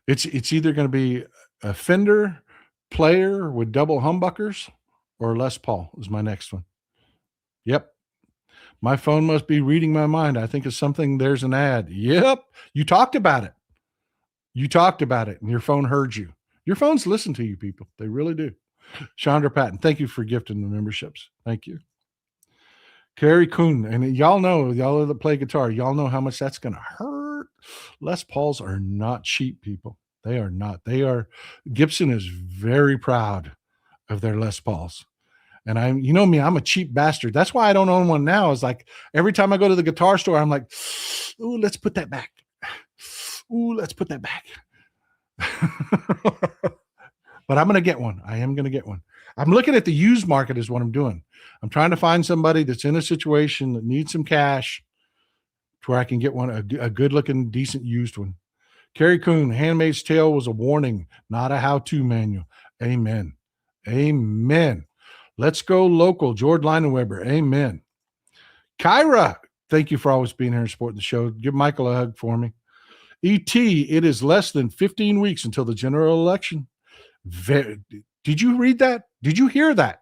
It's either going to be a Fender player with double humbuckers or Les Paul is my next one. Yep. My phone must be reading my mind. I think it's something. There's an ad. Yep. You talked about it. You talked about it and your phone heard you. Your phones listen to you, people. They really do. Chandra Patton, thank you for gifting the memberships. Thank you. Carrie Kuhn, and y'all that play guitar, y'all know how much that's going to hurt. Les Pauls are not cheap, people. They are not. Gibson is very proud of their Les Pauls. And you know me, I'm a cheap bastard. That's why I don't own one now. It's like every time I go to the guitar store, I'm like, ooh, let's put that back. Ooh, let's put that back. But I'm going to get one. I am going to get one. I'm looking at the used market is what I'm doing. I'm trying to find somebody that's in a situation that needs some cash to where I can get one, a good looking, decent used one. Carrie Coon, Handmaid's Tale was a warning, not a how-to manual. Amen. Amen. Let's go local. George Leinenweber. Amen. Kyra, thank you for always being here and supporting the show. Give Michael a hug for me. E.T., it is less than 15 weeks until the general election. Did you read that? Did you hear that?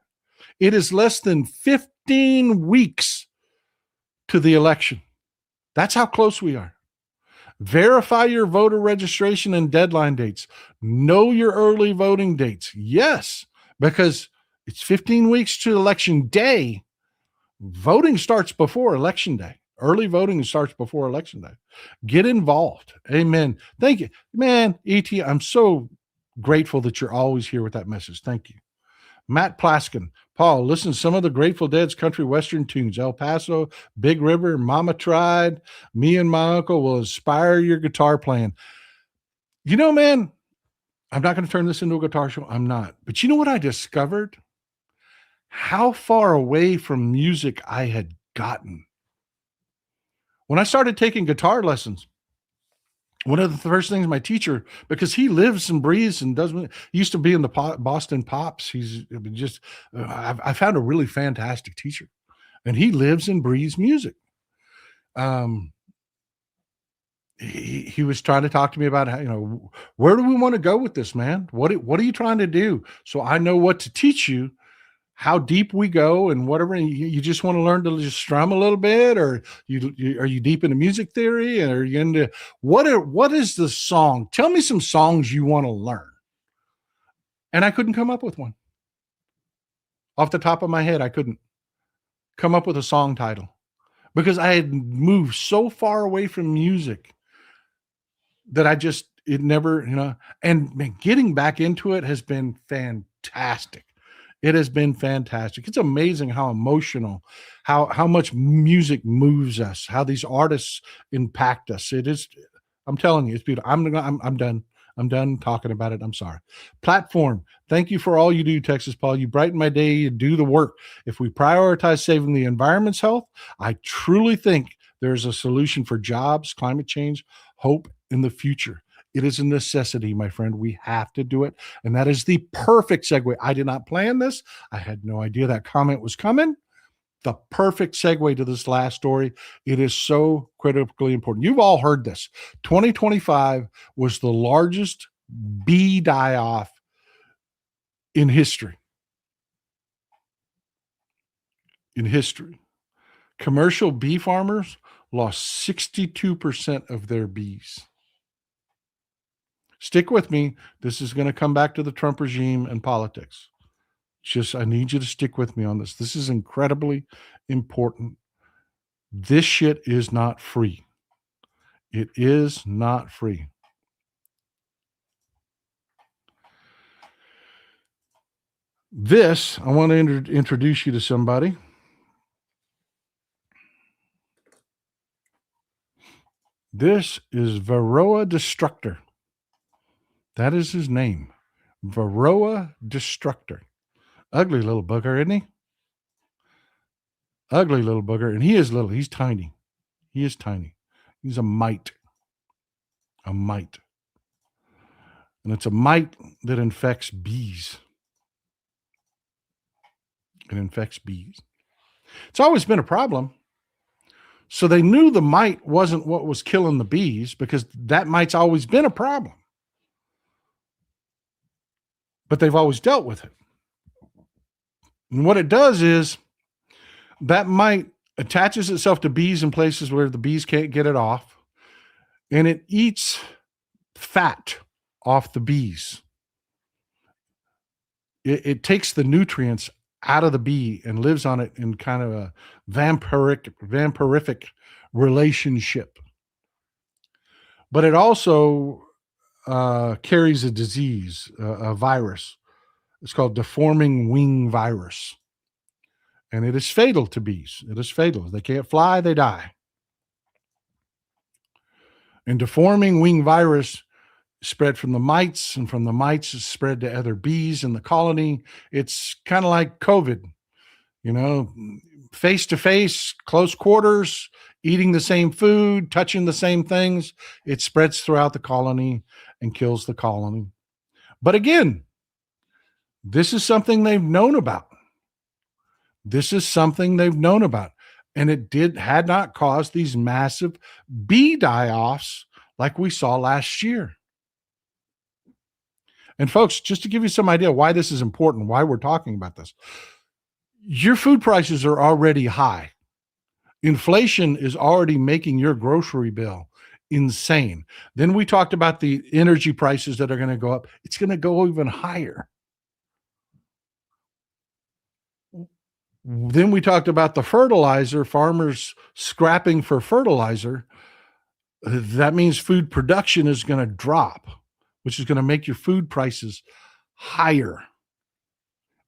It is less than 15 weeks to the election. That's how close we are. Verify your voter registration and deadline dates. Know your early voting dates. Yes, because it's 15 weeks to election day. Voting starts before election day. Early voting starts before election day. Get involved. Amen. Thank you. Man, E.T., I'm so grateful that you're always here with that message. Thank you. Matt Plaskin. Paul, listen to some of the Grateful Dead's country western tunes. El Paso, Big River, Mama Tried, Me and My Uncle will inspire your guitar playing. You know, man, I'm not going to turn this into a guitar show. I'm not. But you know what I discovered? How far away from music I had gotten. When I started taking guitar lessons, one of the first things my teacher, because he lives and breathes and used to be in the Boston Pops. He's just, I found a really fantastic teacher, and he lives and breathes music. He was trying to talk to me about how, where do we want to go with this, man? What are you trying to do? So I know what to teach you, how deep we go and whatever. And you just want to learn to just strum a little bit, or are you deep into music theory, and are you into what is the song? Tell me some songs you want to learn. And I couldn't come up with one. Off the top of my head, I couldn't come up with a song title because I had moved so far away from music that it never, and getting back into it has been fantastic. It has been fantastic. It's amazing how emotional, how much music moves us, how these artists impact us. It is, I'm telling you, it's beautiful. I'm done. I'm done talking about it. I'm sorry. Platform. Thank you for all you do, Texas Paul. You brighten my day. You do the work. If we prioritize saving the environment's health, I truly think there's a solution for jobs, climate change, hope in the future. It is a necessity, my friend. We have to do it. And that is the perfect segue. I did not plan this. I had no idea that comment was coming. The perfect segue to this last story. It is so critically important. You've all heard this. 2025 was the largest bee die-off in history. In history. Commercial bee farmers lost 62% of their bees. Stick with me. This is going to come back to the Trump regime and politics. I need you to stick with me on this. This is incredibly important. This shit is not free. It is not free. This, I want to introduce you to somebody. This is Varroa Destructor. That is his name. Varroa Destructor. Ugly little bugger, isn't he? Ugly little bugger. And he is little. He's tiny. He is tiny. He's a mite. A mite. And it's a mite that infects bees. It infects bees. It's always been a problem. So they knew the mite wasn't what was killing the bees because that mite's always been a problem. But they've always dealt with it. And what it does is that mite attaches itself to bees in places where the bees can't get it off, and it eats fat off the bees. It takes the nutrients out of the bee and lives on it in kind of a vampirific relationship. But it also carries a disease, a virus. It's called deforming wing virus. And it is fatal to bees. It is fatal. If they can't fly, they die. And deforming wing virus spread from the mites, and from the mites is spread to other bees in the colony. It's kind of like COVID, face to face, close quarters, eating the same food, touching the same things. It spreads throughout the colony and kills the colony. But again, this is something they've known about. This is something they've known about. And it had not caused these massive bee die-offs like we saw last year. And folks, just to give you some idea why this is important, why we're talking about this, your food prices are already high. Inflation is already making your grocery bill insane. Then we talked about the energy prices that are going to go up. It's going to go even higher. Then we talked about the fertilizer, farmers scrapping for fertilizer. That means food production is going to drop, which is going to make your food prices higher.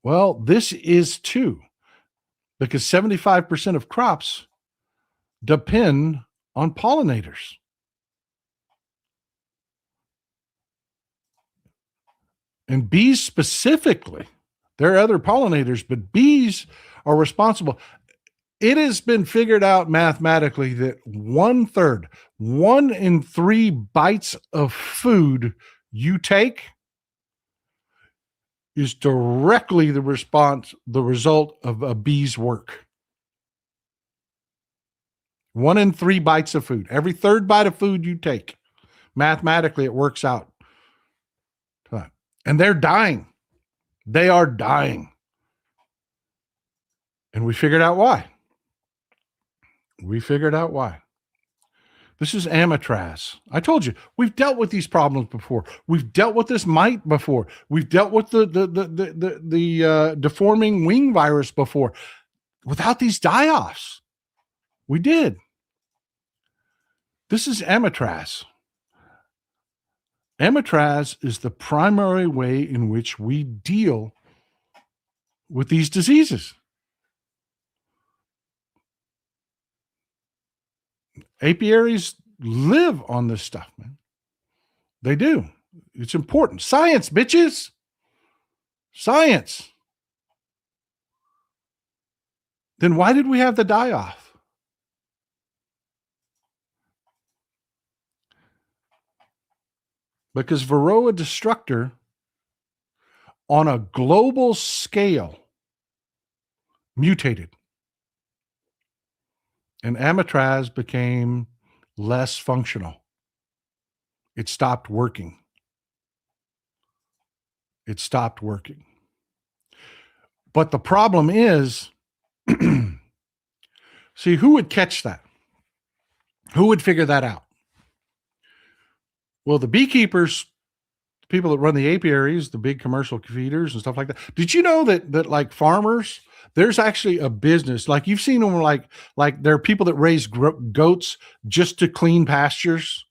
Well, this is too, because 75% of crops depend on pollinators. And bees specifically, there are other pollinators, but bees are responsible. It has been figured out mathematically that 1/3, 1 in 3 bites of food you take is directly the result of a bee's work. 1 in 3 bites of food, every 3rd bite of food you take, mathematically it works out. And they're dying. They are dying. And we figured out why. This is amatraz. I told you, we've dealt with these problems before. We've dealt with this mite before. We've dealt with the deforming wing virus before. Without these die-offs, we did. This is amatraz. Amatraz is the primary way in which we deal with these diseases. Apiaries live on this stuff, man. They do. It's important. Science, bitches. Science. Then why did we have the die-off? Because Varroa destructor on a global scale mutated. And amitraz became less functional. It stopped working. It stopped working. But the problem is, see, who would catch that? Who would figure that out? Well, the beekeepers, people that run the apiaries, the big commercial feeders and stuff like that. Did you know that like farmers, there's actually a business, like you've seen them, like there are people that raise goats just to clean pastures.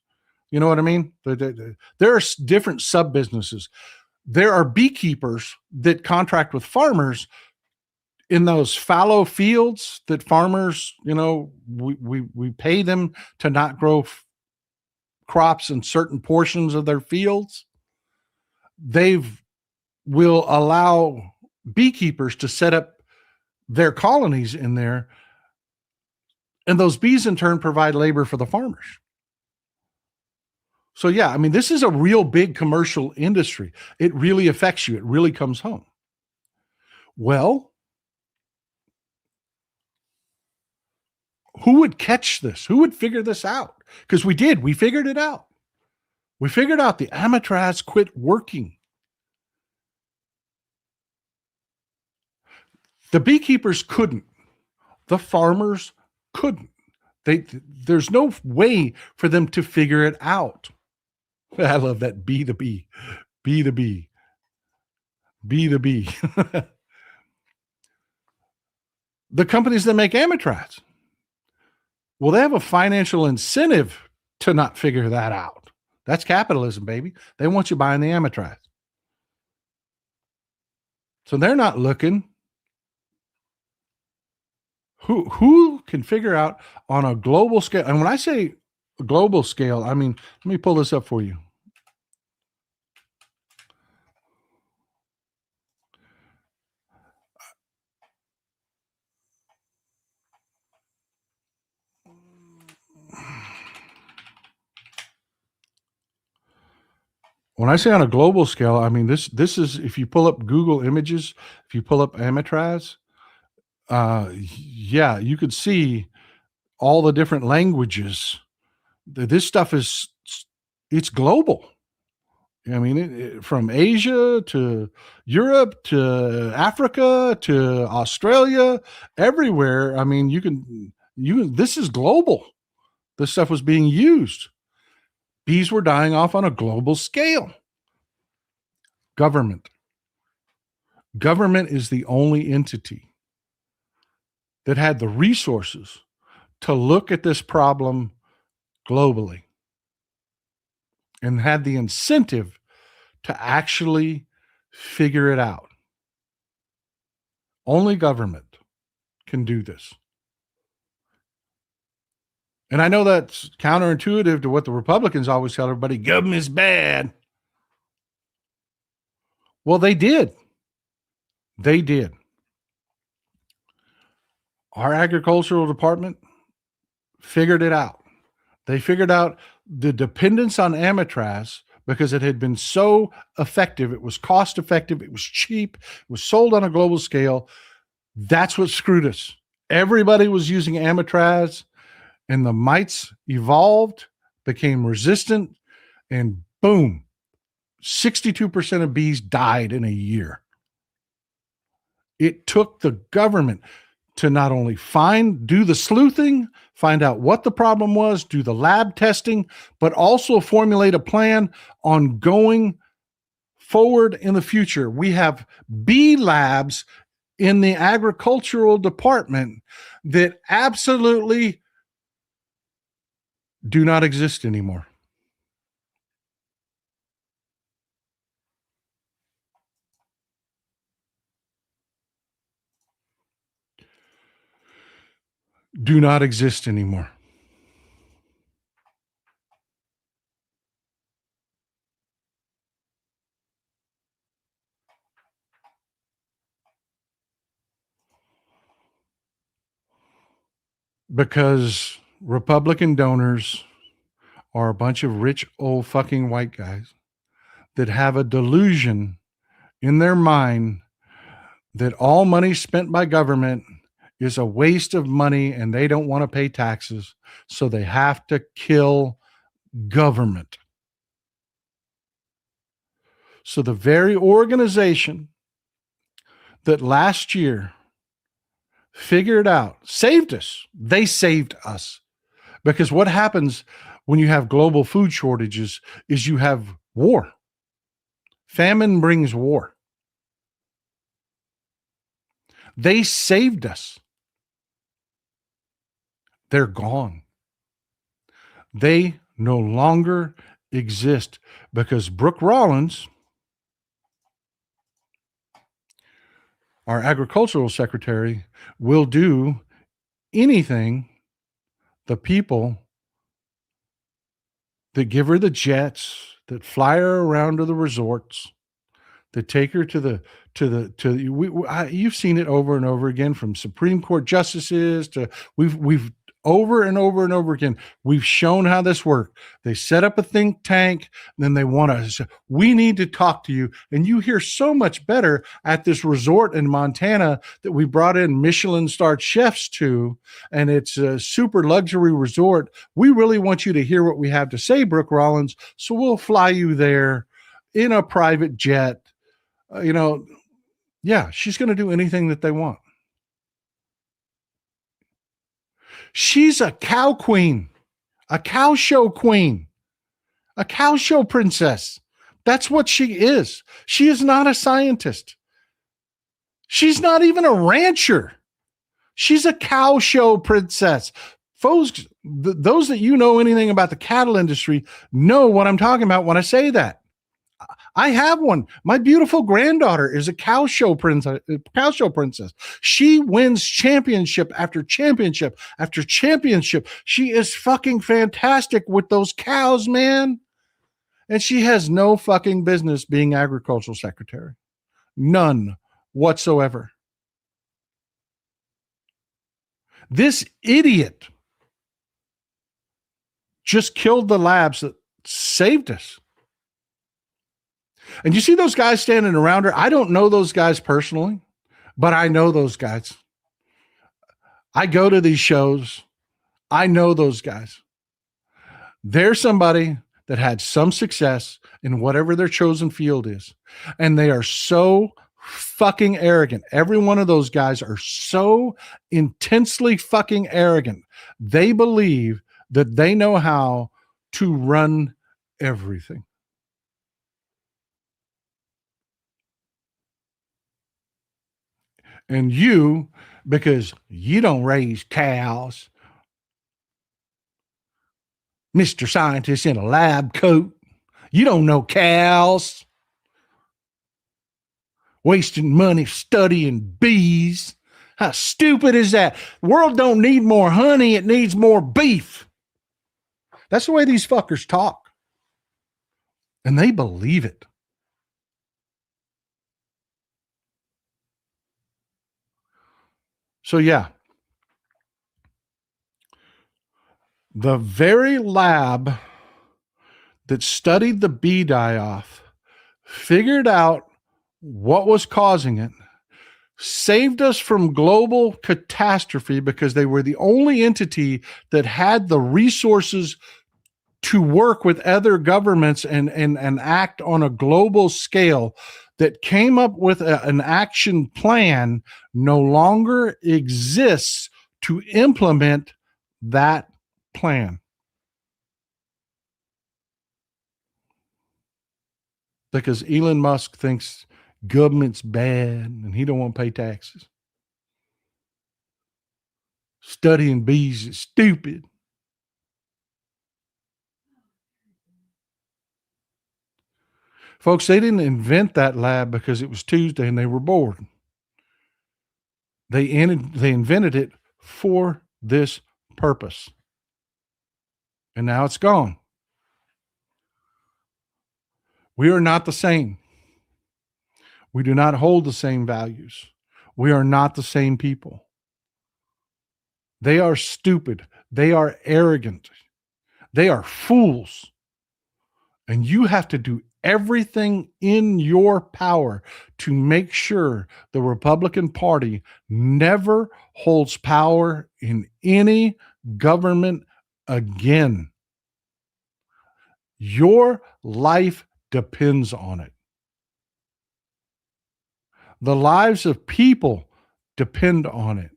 You know what I mean? There are different sub businesses. There are beekeepers that contract with farmers in those fallow fields that farmers, we pay them to not grow crops in certain portions of their fields. They will allow beekeepers to set up their colonies in there. And those bees in turn provide labor for the farmers. So yeah, I mean, this is a real big commercial industry. It really affects you. It really comes home. Well, who would catch this? Who would figure this out? Because we did. We figured it out. We figured out the amitraz quit working. The beekeepers couldn't. The farmers couldn't. There's no way for them to figure it out. I love that. Be the bee. Be the bee. Be the bee. The companies that make amitraz, well, they have a financial incentive to not figure that out. That's capitalism, baby. They want you buying the amitraz. So they're not looking. Who can figure out on a global scale? And when I say global scale, I mean, let me pull this up for you. When I say on a global scale, I mean this is, if you pull up Google Images, if you pull up amitraz, yeah, you could see all the different languages. This stuff it's global. I mean, from Asia to Europe to Africa to Australia, everywhere. I mean, this is global. This stuff was being used. Bees were dying off on a global scale. Government. Government is the only entity that had the resources to look at this problem globally and had the incentive to actually figure it out. Only government can do this. And I know that's counterintuitive to what the Republicans always tell everybody, government is bad. Well, they did. They did. Our agricultural department figured it out. They figured out the dependence on amitraz because it had been so effective. It was cost effective. It was cheap. It was sold on a global scale. That's what screwed us. Everybody was using amitraz, and the mites evolved, became resistant, and boom, 62% of bees died in a year. It took the government to not only do the sleuthing, find out what the problem was, do the lab testing, but also formulate a plan on going forward in the future. We have bee labs in the agricultural department that absolutely do not exist anymore. do not exist anymore. Because Republican donors are a bunch of rich old fucking white guys that have a delusion in their mind that all money spent by government is a waste of money and they don't want to pay taxes. So they have to kill government. So the very organization that last year figured out, saved us, they saved us. Because what happens when you have global food shortages is you have war. Famine brings war. They saved us. They're gone. They no longer exist because Brooke Rollins, our agricultural secretary, will do anything the people that give her the jets, that fly her around to the resorts, that take her you've seen it over and over again, from Supreme Court justices to we've over and over and over again. We've shown how this works. They set up a think tank, then they want to say, we need to talk to you. And you hear so much better at this resort in Montana that we brought in Michelin-starred chefs to, and it's a super luxury resort. We really want you to hear what we have to say, Brooke Rollins. So we'll fly you there in a private jet. Yeah, she's going to do anything that they want. She's a cow queen, a cow show queen, a cow show princess. That's what she is. She is not a scientist. She's not even a rancher. She's a cow show princess. Folks, those that know anything about the cattle industry know what I'm talking about when I say that. I have one. My beautiful granddaughter is a cow show princess. She wins championship after championship after championship. She is fucking fantastic with those cows, man. And she has no fucking business being agricultural secretary. None whatsoever. This idiot just killed the labs that saved us. And you see those guys standing around her? I don't know those guys personally, but I know those guys. I go to these shows. I know those guys. They're somebody that had some success in whatever their chosen field is. And they are so fucking arrogant. Every one of those guys are so intensely fucking arrogant. They believe that they know how to run everything. And you, because you don't raise cows, Mr. Scientist in a lab coat, you don't know cows, wasting money studying bees. How stupid is that? The world don't need more honey, it needs more beef. That's the way these fuckers talk. And they believe it. So yeah, the very lab that studied the bee die-off figured out what was causing it, saved us from global catastrophe because they were the only entity that had the resources to work with other governments and act on a global scale, that came up with an action plan, no longer exists to implement that plan. Because Elon Musk thinks government's bad and he don't want to pay taxes. Studying bees is stupid. Folks, they didn't invent that lab because it was Tuesday and they were bored. They invented it for this purpose. And now it's gone. We are not the same. We do not hold the same values. We are not the same people. They are stupid. They are arrogant. They are fools. And you have to do everything in your power to make sure the Republican Party never holds power in any government again. Your life depends on it. The lives of people depend on it.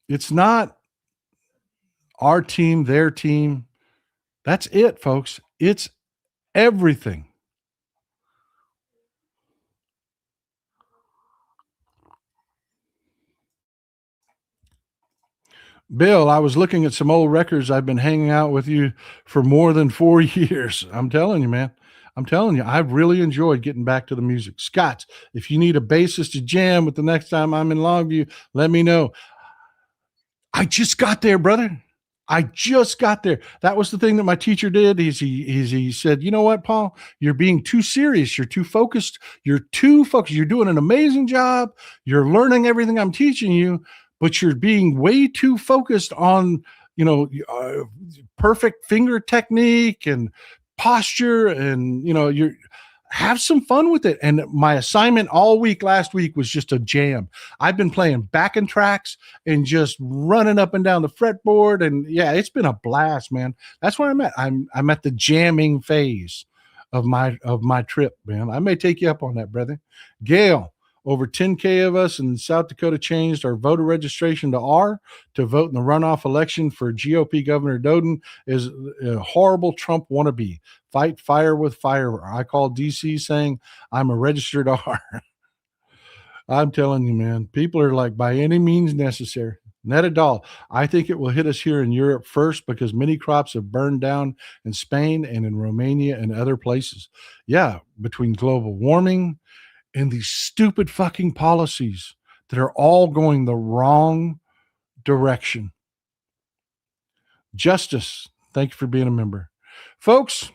It's not our team, their team. That's it, folks. It's everything. Bill, I was looking at some old records. I've been hanging out with you for more than 4 years. I'm telling you, man. I'm telling you, I've really enjoyed getting back to the music. Scott, if you need a bassist to jam with the next time I'm in Longview, let me know. I just got there, brother. I just got there. That was the thing that my teacher did. He said, you know what, Paul, you're being too serious. You're too focused. You're doing an amazing job. You're learning everything I'm teaching you, but you're being way too focused on, perfect finger technique and posture. And, have some fun with it. And my assignment all week last week was just a jam. I've been playing backing tracks and just running up and down the fretboard. And yeah, it's been a blast, man. That's where I'm at. I'm at the jamming phase of my trip, man. I may take you up on that, brother. Gail, over 10K of us in South Dakota changed our voter registration to R to vote in the runoff election for GOP Governor Doden is a horrible Trump wannabe. Fight fire with fire. I call DC saying I'm a registered R. I'm telling you, man, people are like, by any means necessary. Not at all. I think it will hit us here in Europe first because many crops have burned down in Spain and in Romania and other places. Yeah, between global warming and these stupid fucking policies that are all going the wrong direction. Justice, thank you for being a member. Folks,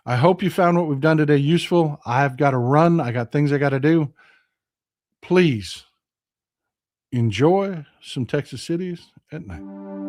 I hope you found what we've done today useful. I've got to run. I got things I got to do. Please enjoy some Texas cities at night.